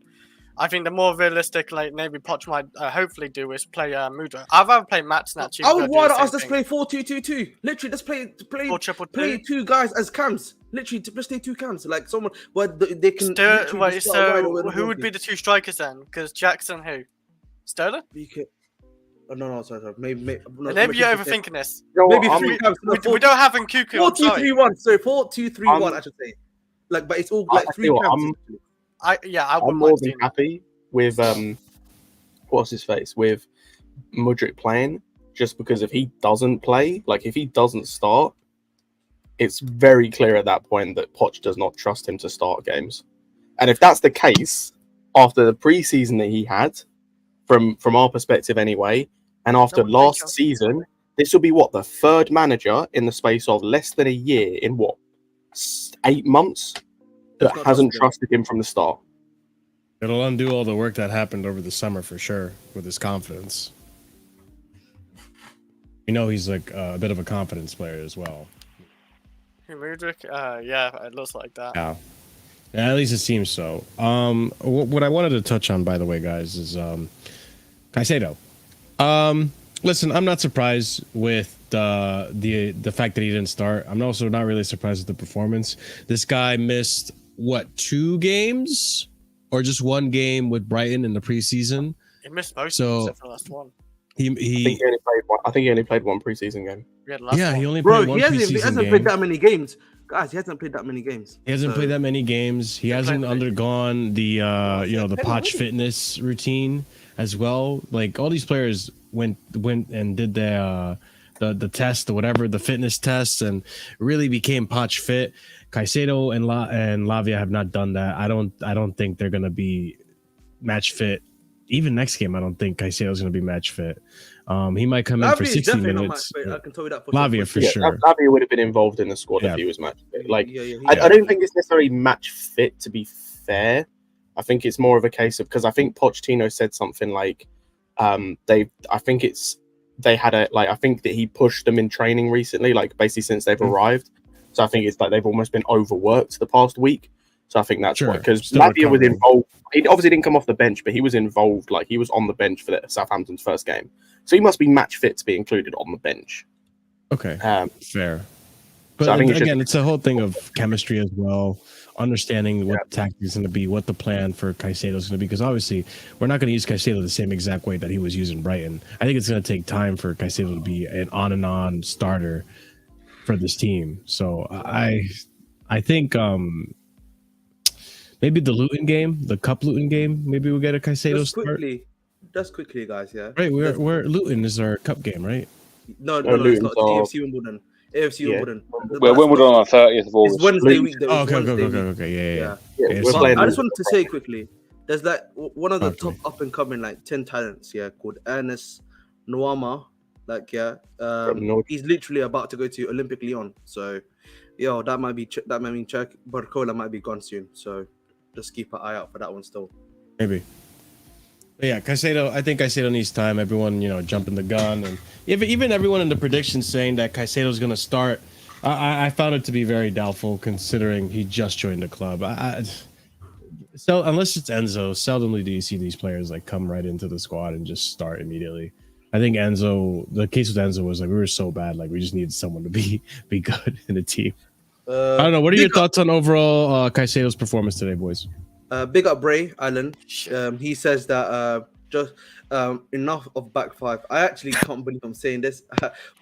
I think the more realistic, maybe Poch might hopefully do is play Mudryk. I'd rather play Maatsen actually. I would rather us just play 4-2-2-2. Literally, just play 2 guys as cams. Literally, just play 2 cams. Someone where they can. So who would be the 2 strikers then? Because Jackson, who? Sterling? No, sorry. Maybe you're overthinking this. Maybe I'm- three times. We don't have Nkuku on side. 4-2-3-1. Sorry, 4-2-3-1. I should say. Like, but it's all like I three tell you what, camps. I I'm wouldn't more mind than seeing. happy with what's his face, with Mudryk playing, just because if he doesn't play, like if he doesn't start, it's very clear at that point that Poch does not trust him to start games. And if that's the case, after the preseason that he had, from our perspective anyway, and after would last make us- season, this will be what, the third manager in the space of less than a year, in what, 8 months, that not hasn't trusted him. trusted him from the start. It'll undo all the work that happened over the summer for sure with his confidence. You know, he's like a bit of a confidence player as well. Mudryk, yeah, it looks like that. Yeah. At least it seems so. What I wanted to touch on, by the way, guys, is Caicedo. Listen, I'm not surprised with the fact that he didn't start. I'm also not really surprised with the performance. This guy missed what, 2 games or just 1 game with Brighton in the preseason. He missed most So- of them except for the last one. I think he only played one preseason game. Yeah, the last Yeah, one. he only Bro, played one he hasn't preseason game. played that many games. Guys, he hasn't played that many games. He hasn't So- played that many games. He hasn't undergone the the Poch fitness routine as well. Like all these players went and did the test or whatever, the fitness tests, and really became Poch fit. Caicedo and Lavia have not done that. I don't think they're gonna be match fit. Even next game, I don't think Caicedo's gonna be match fit. He might come in Lavia for is 60 definitely not minutes. match fit. I can tell you that for Lavia sure. for Yeah, sure. Lavia would have been involved in the squad Yeah. if he was match fit. Like, Yeah. I don't think it's necessarily match fit, to be fair. I think it's more of a case of, because I think Pochettino said something like I think that he pushed them in training recently, like basically since they've arrived. So I think it's like they've almost been overworked the past week. So I think that's Sure. why, because Still Lavia was recovering. involved. He obviously didn't come off the bench, but he was involved. Like he was on the bench for Southampton's first game. So he must be match fit to be included on the bench. Okay, fair. But So I think it's again, it's a whole thing of chemistry as well, understanding what the tactic is going to be, what the plan for Caicedo is going to be. Because obviously, we're not going to use Caicedo the same exact way that he was using Brighton. I think it's going to take time for Caicedo to be an on and on starter for this team. So I think maybe the Luton game, the Cup Luton game, maybe we'll get a Caicedo Just start. quickly, guys. Yeah. Right, we're Luton is our Cup game, right? No, it's Luton's not. are- AFC Wimbledon. AFC Yeah. Wimbledon. We're Wimbledon on the 30th of August. It's Wednesday week. Though. Oh, It's okay, Wednesday week. okay, yeah. Yeah, But we're playing. I just wanted to say quickly, there's like one of the Okay. top up and coming like 10 talents, called Ernest Nwama. Norwich. He's literally about to go to Olympic Lyon. So, that might mean Czech Barcola might be gone soon. So, just keep an eye out for that one still. Maybe. But yeah, Caicedo. I think Caicedo needs time. Everyone, jumping the gun, and even everyone in the predictions saying that Caicedo's going to start. I found it to be very doubtful, considering he just joined the club. So unless it's Enzo, seldomly do you see these players like come right into the squad and just start immediately. I think the case with Enzo was like we were so bad, like we just needed someone to be good in the team. I don't know. What are your thoughts on overall Caicedo's performance today, boys? Big up Bray Allen. He says that just enough of back 5. I actually can't believe I'm saying this.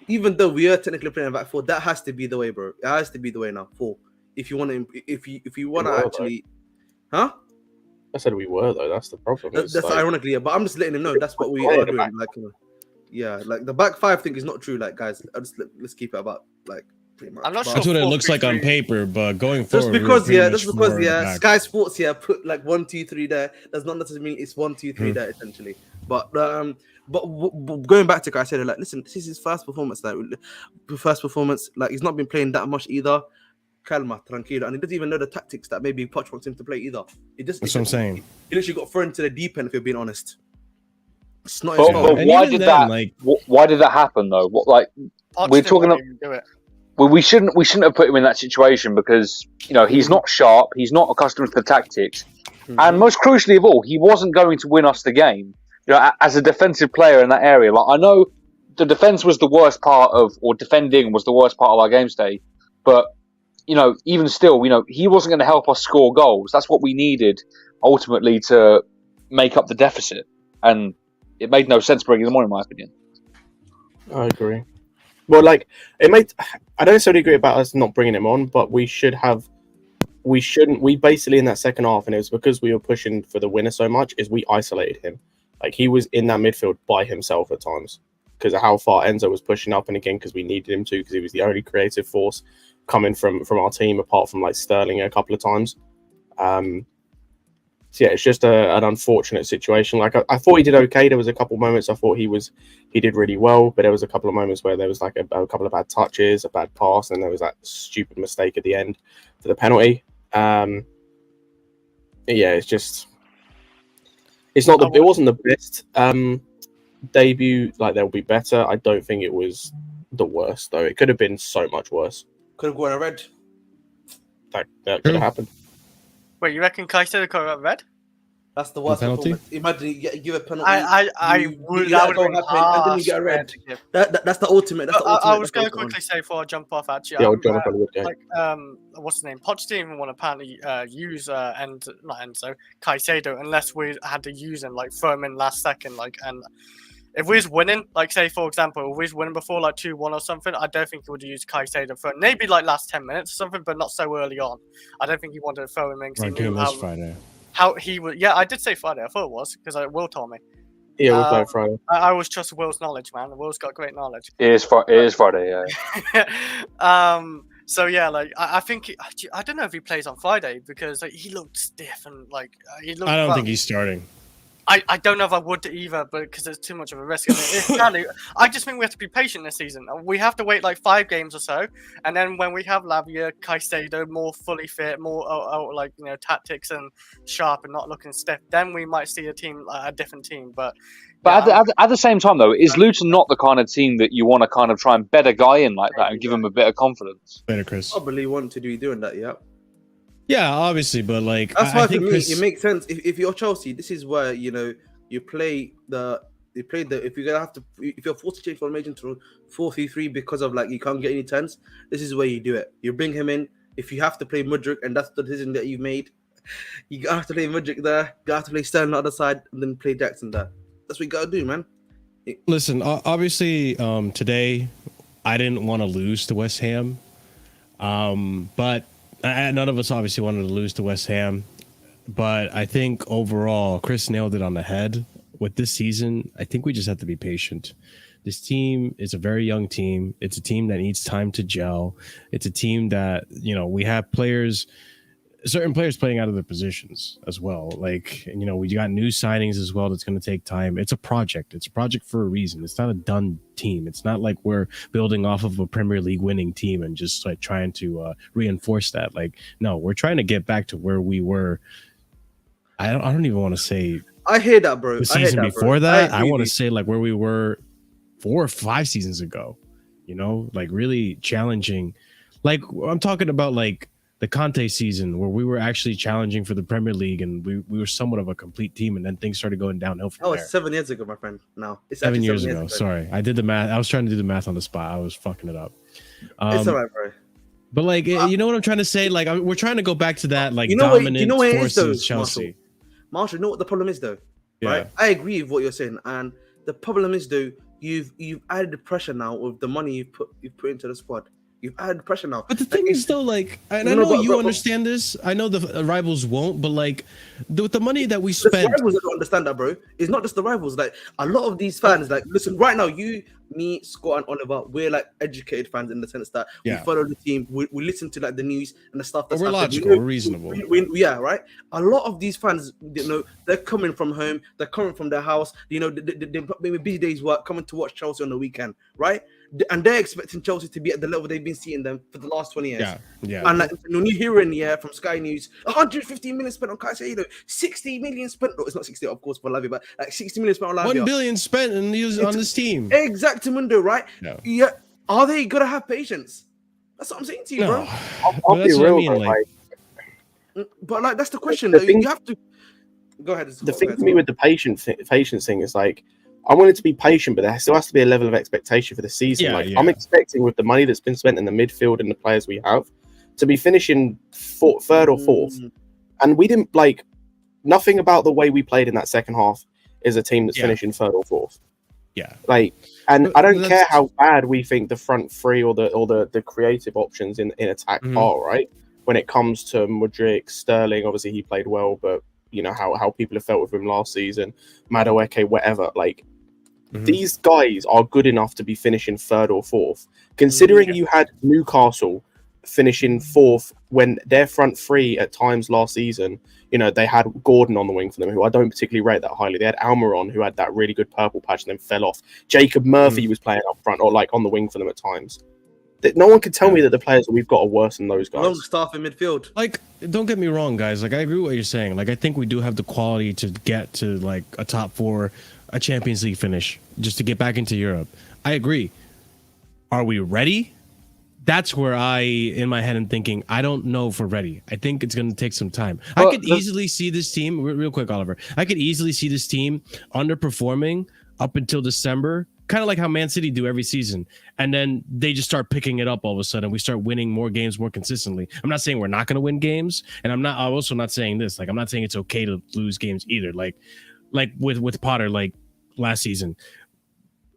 Even though we are technically playing back 4, that has to be the way, bro. It has to be the way now. 4. If you want to, if you want to actually, huh? I said we were though. That's the problem. That's It's like- ironically, but I'm just letting him know that's what we are doing. Like the back 5 thing is not true. Like guys, let's keep it about like pretty much. I'm not But- sure. That's what it looks like on 4-3-3. paper, but going Just forward, because we're pretty much more in the back. Sky Sports put like 1, 2, 3 there does not necessarily mean it's 1, 2, 3 there essentially. But going back to Caicedo, like listen, this is his first performance. Like he's not been playing that much either. Calma, tranquilo, and he doesn't even know the tactics that maybe Poch wants him to play either. That's what I'm saying. He literally got thrown to the deep end. If you're being honest, it's not his But fault. And why even did then, that? like- Why did that happen though? What Poch we're didn't talking want about? him to do it. Well, we shouldn't have put him in that situation because he's not sharp. He's not accustomed to the tactics, and most crucially of all, he wasn't going to win us the game. As a defensive player in that area, like I know the defense was the worst part of, or defending was the worst part of our game state, but even still, he wasn't going to help us score goals. That's what we needed ultimately to make up the deficit, and it made no sense bringing them on, in my opinion. I agree. Well, like I don't necessarily agree about us not bringing him on, but we shouldn't. We basically in that second half, and it was because we were pushing for the winner so much, is we isolated him. Like he was in that midfield by himself at times because of how far Enzo was pushing up, and again because we needed him to, because he was the only creative force coming from our team apart from like Sterling a couple of times. So yeah, it's just an unfortunate situation. Like I thought he did okay. There was a couple of moments I thought he did really well, but there was a couple of moments where there was like a couple of bad touches, a bad pass, and there was that stupid mistake at the end for the penalty. Yeah, it's not it wasn't the best debut. Like there'll be better. I don't think it was the worst though. It could have been so much worse. Could have gone a red. That could have happened. Wait, you reckon Caicedo could have got red? That's the worst penalty? performance. Imagine you give a penalty. I would. That That would would happen, and then you get a red. That's the ultimate. That's the ultimate. I was going to quickly say before I jump off. Actually, Yeah, Jonathan would go. like what's his name? Poch didn't even want to apparently use Caicedo unless we had to use him, like throw him in last second, like. And if we was winning, like say for example, if we was winning before like 2-1 or something, I don't think he would use Caicedo for maybe like last 10 minutes or something, but not so early on. I don't think he wanted to throw him in because he knew how he would. Yeah, I did say Friday. I thought it was because Will told me. Yeah, we'll play Friday. I always trust Will's knowledge, man. Will's got great knowledge. It is Friday, yeah. So yeah, like I think I don't know if he plays on Friday because like, he looked stiff and like he looked. I don't think he's starting. I don't know if I would either, but because it's too much of a risk. I just think we have to be patient this season. We have to wait like 5 games or so, and then when we have Lavia, Caicedo more fully fit, more like tactics and sharp and not looking stiff, then we might see a different team. But at the same time, though, is Luton not the kind of team that you want to kind of try and bed a guy in like that and give him a bit of confidence? Later, Chris. Probably want to be doing that, yeah. Yeah, obviously, but like that's why I think for me it makes sense. If you're Chelsea, this is where you play if you're forced to change formation to 4-3-3 because of like you can't get any turns. This is where you do it. You bring him in. If you have to play Mudryk, and that's the decision that you've made, you have to play Mudryk there. You have to play Sterling on the other side, and then play Jackson there. That's what you gotta do, man. Listen, obviously, today I didn't want to lose to West Ham, but. None of us obviously wanted to lose to West Ham, but I think overall, Chris nailed it on the head. With this season, I think we just have to be patient. This team is a very young team. It's a team that needs time to gel. It's a team that, we have certain players playing out of their positions as well. Like, we got new signings as well. That's going to take time. It's a project. It's a project for a reason. It's not a done team. It's not like we're building off of a Premier League winning team and just like trying to reinforce that. Like, no, we're trying to get back to where we were. I don't even want to say. I hear that, bro. The season before that, I want to say like where we were 4 or 5 seasons ago. Like really challenging. Like I'm talking about like the Conte season where we were actually challenging for the Premier League and we were somewhat of a complete team, and then things started going downhill from there. It's 7 years ago, my friend. Now it's 7 years ago. Sorry, I did the math. I was trying to do the math on the spot. I was fucking it up. It's alright, bro. But like, you know what I'm trying to say? Like, we're trying to go back to that like dominant force in Chelsea. Marshall, you know what the problem is though? Yeah. Right? I agree with what you're saying, and the problem is though you've added the pressure now with the money you've put into the squad. You've added pressure now. But the thing is, though, like, I know you understand this. I know the rivals won't, but like, with the money that we spent, the rivals don't understand that, bro. It's not just the rivals. Like, a lot of these fans, like, listen, right now, you, me, Scott, and Oliver, we're like educated fans in the sense that we follow the team, we listen to like the news and the stuff. That's we're logical, we're reasonable. Yeah, right. A lot of these fans, they're coming from home, they're coming from their house. They maybe busy days work, coming to watch Chelsea on the weekend, right? And they're expecting Chelsea to be at the level they've been seeing them for the last 20 years. Yeah. And like when you hearing from Sky News, 150 million spent on Caicedo, 60 million spent. No, it's not 60, of course, for Lavia, but like 60 million spent on Lavia. 1 billion spent on this team. Exactamundo, right? No. Yeah. Are they gonna have patience? That's what I'm saying to you, bro. I'll be real, but like that's the question. You have to go ahead. The thing for me with the patience thing is like, I want it to be patient, but there still has to be a level of expectation for the season. I'm expecting with the money that's been spent in the midfield and the players we have to be finishing 3rd or 4th. And we didn't nothing about the way we played in that second half is a team that's finishing third or fourth. Yeah. Like, and But I don't care how bad we think the front three or the creative options in attack are, right? When it comes to Mudryk, Sterling, obviously he played well, but you know how people have felt with him last season, Madueke, whatever. Like, these guys are good enough to be finishing third or fourth. Considering you had Newcastle finishing fourth when their front three at times last season, you know, they had Gordon on the wing for them, who I don't particularly rate that highly. They had Almiron, who had that really good purple patch and then fell off. Jacob Murphy was playing up front or like on the wing for them at times. No one can tell me that the players that we've got are worse than those guys. Long staff in midfield. Like, don't get me wrong, guys. Like, I agree with what you're saying. Like, I think we do have the quality to get to like a top four, a Champions League finish, just to get back into Europe. I agree. Are we ready? That's where in my head, am thinking, I don't know if we're ready. I think it's going to take some time. I could easily see this team, real quick, Oliver. I could easily see this team underperforming up until December, kind of like how Man City do every season. And then they just start picking it up all of a sudden. We start winning more games more consistently. I'm not saying we're not going to win games. And I'm also not saying this. Like, I'm not saying it's okay to lose games either. Like with Potter, like last season.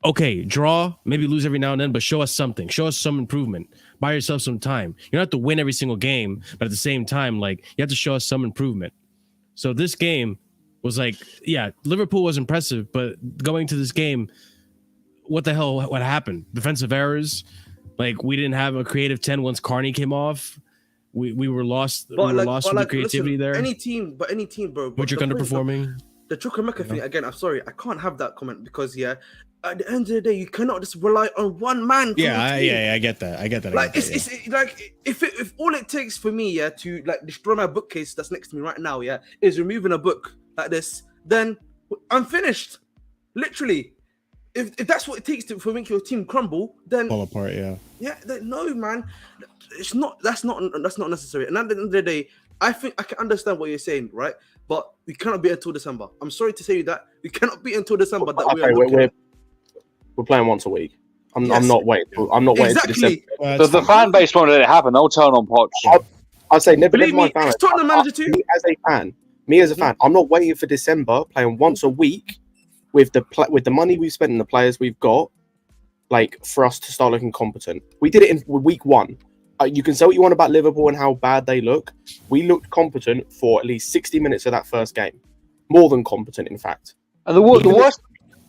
Okay, draw, maybe lose every now and then, but show us something. Show us some improvement. Buy yourself some time. You don't have to win every single game, but at the same time, like, you have to show us some improvement. So this game was like, yeah, Liverpool was impressive, but going to this game, what the hell? What happened? Defensive errors. Like, we didn't have a creative 10 once Carney came off. We were lost. We were lost from the creativity there. Any team, bro. Mudryk underperforming. The Chukwuemeka thing again. I'm sorry, I can't have that comment because at the end of the day, you cannot just rely on one man. I get that. Like, it's like if all it takes for me, to like destroy my bookcase that's next to me right now, is removing a book like this, then I'm finished. Literally, if that's what it takes for make your team crumble, then fall apart. No, man, it's not. That's not necessary. And at the end of the day, I think I can understand what you're saying, right? But we cannot be until December. I'm sorry to say that we cannot be until December. We're playing once a week. I'm not waiting. I'm not waiting for December. The fan base won't let it happen. They'll turn on Poch. I'd say never mind. It's Tottenham manager too. Me as a fan, I'm not waiting for December. Playing once a week with the money we've spent and the players we've got, like, for us to start looking competent. We did it in week one. You can say what you want about Liverpool and how bad they look. We looked competent for at least 60 minutes of that first game. More than competent, in fact. And the worst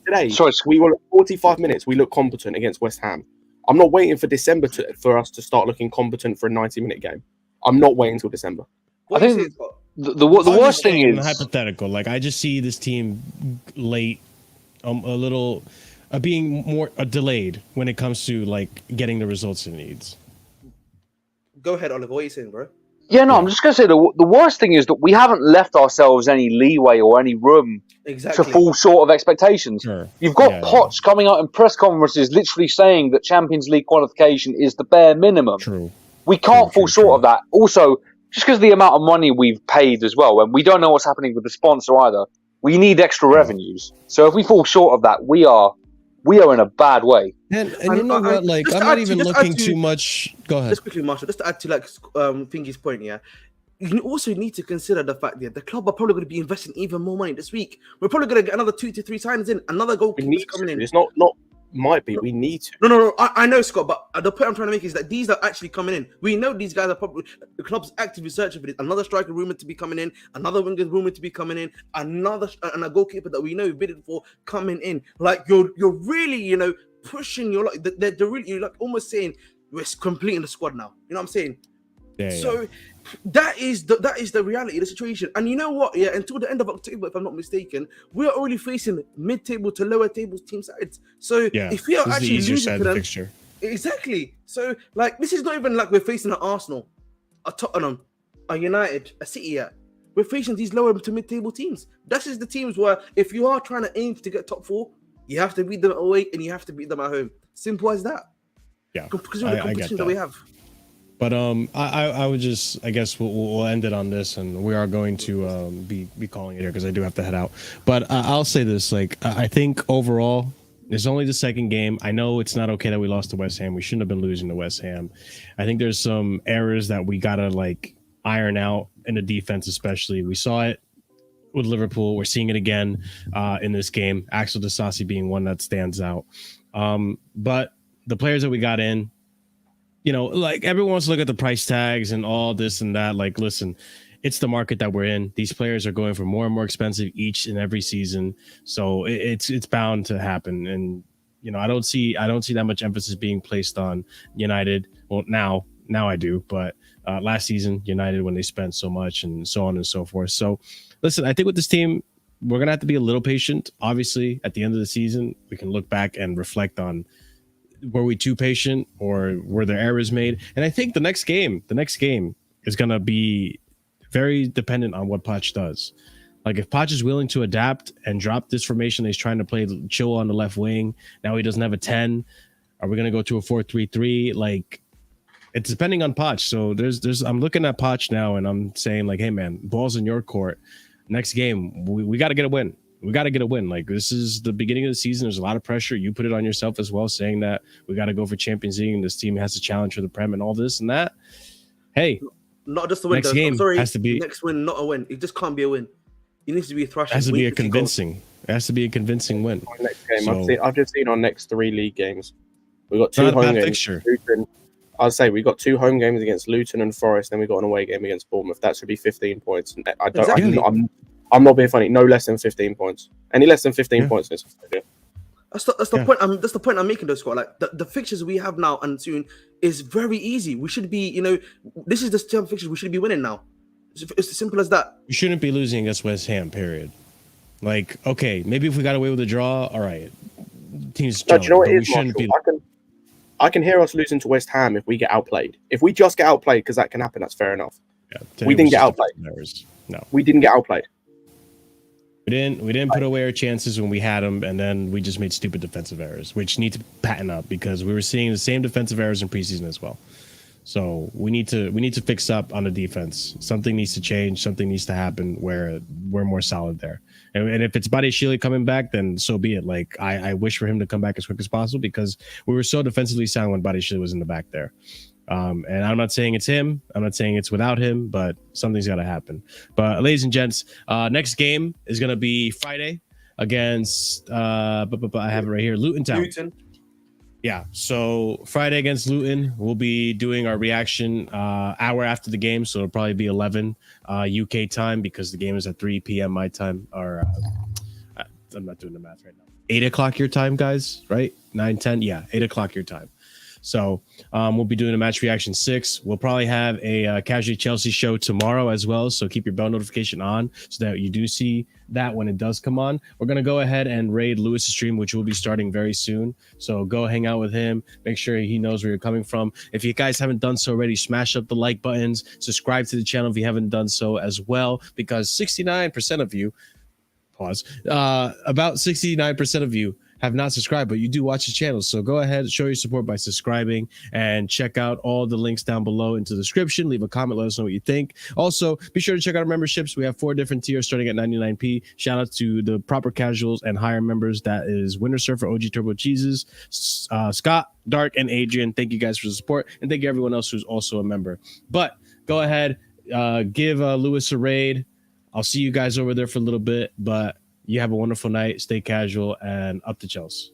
today, we were at 45 minutes. We looked competent against West Ham. I'm not waiting for December for us to start looking competent for a 90-minute game. I'm not waiting until December. I think the worst thing is hypothetical. Like, I just see this team late, a little being more delayed when it comes to like getting the results it needs. Go ahead, Oliver. What are you saying, bro? I'm just going to say the worst thing is that we haven't left ourselves any leeway or any room to fall short of expectations. Sure. You've got Poch coming out in press conferences literally saying that Champions League qualification is the bare minimum. True. We can't fall short of that. Also, just because of the amount of money we've paid as well, and we don't know what's happening with the sponsor either, we need extra revenues. So if we fall short of that, we are in a bad way. And you know what? Like, I'm not even looking too much. Go ahead. Just quickly, Marshall. Just to add to like Thingy's point, you also need to consider the fact that the club are probably going to be investing even more money this week. We're probably going to get another 2 to 3 signings in, another goalkeeper coming in. It's not might be. We need to. No. I know, Scott, but the point I'm trying to make is that these are actually coming in. We know these guys are probably the club's actively searching for this. Another striker rumored to be coming in, another winger rumored to be coming in, and a goalkeeper that we know bidding for coming in. Like, you're really, pushing your like they're really, you're like almost saying we're completing the squad now. You know what I'm saying? So that is the reality of the situation. And you know what? Until the end of October, if I'm not mistaken, we're already facing mid-table to lower table team sides. So if we are actually losing to them, fixture. Exactly. So like, this is not even like we're facing an Arsenal, a Tottenham, a United, a City yet. We're facing these lower to mid-table teams. This is the teams where if you are trying to aim to get top 4, you have to beat them away and you have to beat them at home. Simple as that. Yeah, because of the competition that we have. But I would just, I guess we'll end it on this, and we are going to be calling it here because I do have to head out. But I'll say this, like, I think overall, it's only the second game. I know it's not okay that we lost to West Ham. We shouldn't have been losing to West Ham. I think there's some errors that we gotta like iron out in the defense, especially. We saw it with Liverpool. We're seeing it again in this game. Axel Disasi being one that stands out. But the players that we got in, like everyone wants to look at the price tags and all this and that. Like, listen, it's the market that we're in. These players are going for more and more expensive each and every season. So it's bound to happen. And, I don't see that much emphasis being placed on United. Well, now I do, but last season, United, when they spent so much and so on and so forth. So listen, I think with this team, we're going to have to be a little patient. Obviously, at the end of the season, we can look back and reflect on, were we too patient or were there errors made? And I think the next game is going to be very dependent on what Poch does. Like if Poch is willing to adapt and drop this formation that he's trying to play Chilwell on the left wing, now he doesn't have a 10. Are we going to go to a 4-3-3? Like, it's depending on Poch. So I'm looking at Poch now and I'm saying like, hey man, ball's in your court. Next game, we got to get a win. We got to get a win. Like this is the beginning of the season. There's a lot of pressure. You put it on yourself as well, saying that we got to go for Champions League and this team has to challenge for the Prem and all this and that. Hey, not just a win. Next game has to be next win, not a win. It just can't be a win. It needs to be a thrashing. It has to be a convincing. It has to be a convincing win. Next game, I've just seen our next 3 league games. We got 2 home games. Luton. I'll say we got 2 home games against Luton and Forest, then we got an away game against Bournemouth. That should be 15 points. I'm not being funny. No less than 15 points. Any less than 15 points in this video. That's the point. That's the point I'm making, though, Scott. Like the fixtures we have now and soon is very easy. We should be, this is the term fixtures we should be winning now. It's as simple as that. We shouldn't be losing against West Ham. Period. Like, okay, maybe if we got away with a draw, all right. Teams. Do you know what it is, Marshall? I can hear us losing to West Ham if we get outplayed. If we just get outplayed, because that can happen, that's fair enough. Yeah, we didn't get outplayed. No, we didn't get outplayed. We didn't put away our chances when we had them, and then we just made stupid defensive errors, which need to pattern up because we were seeing the same defensive errors in preseason as well. So we need to fix up on the defense. Something needs to change. Something needs to happen where we're more solid there. And if it's Badiashile coming back, then so be it. Like I wish for him to come back as quick as possible because we were so defensively sound when Badiashile was in the back there. And I'm not saying it's him. I'm not saying it's without him, but something's got to happen. But ladies and gents, next game is going to be Friday against, I have it right here, Luton Town. Yeah, so Friday against Luton, we'll be doing our reaction hour after the game, so it'll probably be 11 UK time because the game is at 3 p.m. my time. Or I'm not doing the math right now. 8 o'clock your time, guys, right? 9, 10? Yeah, 8 o'clock your time. So we'll be doing a match reaction 6. We'll probably have a Casually Chelsea show tomorrow as well. So keep your bell notification on so that you do see that when it does come on. We're going to go ahead and raid Lewis's stream, which will be starting very soon. So go hang out with him. Make sure he knows where you're coming from. If you guys haven't done so already, smash up the like buttons. Subscribe to the channel if you haven't done so as well, because 69% of you, about 69% of you have not subscribed, but you do watch the channel. So go ahead, show your support by subscribing and check out all the links down below into the description. Leave a comment, let us know what you think. Also, be sure to check out our memberships. We have 4 different tiers starting at 99p. Shout out to the proper casuals and higher members. That is Winter Surfer, OG Turbo Cheeses, Scott, Dark, and Adrian. Thank you guys for the support. And thank you everyone else who's also a member. But go ahead, give Lewis a raid. I'll see you guys over there for a little bit, but you have a wonderful night. Stay casual and up to Chelsea.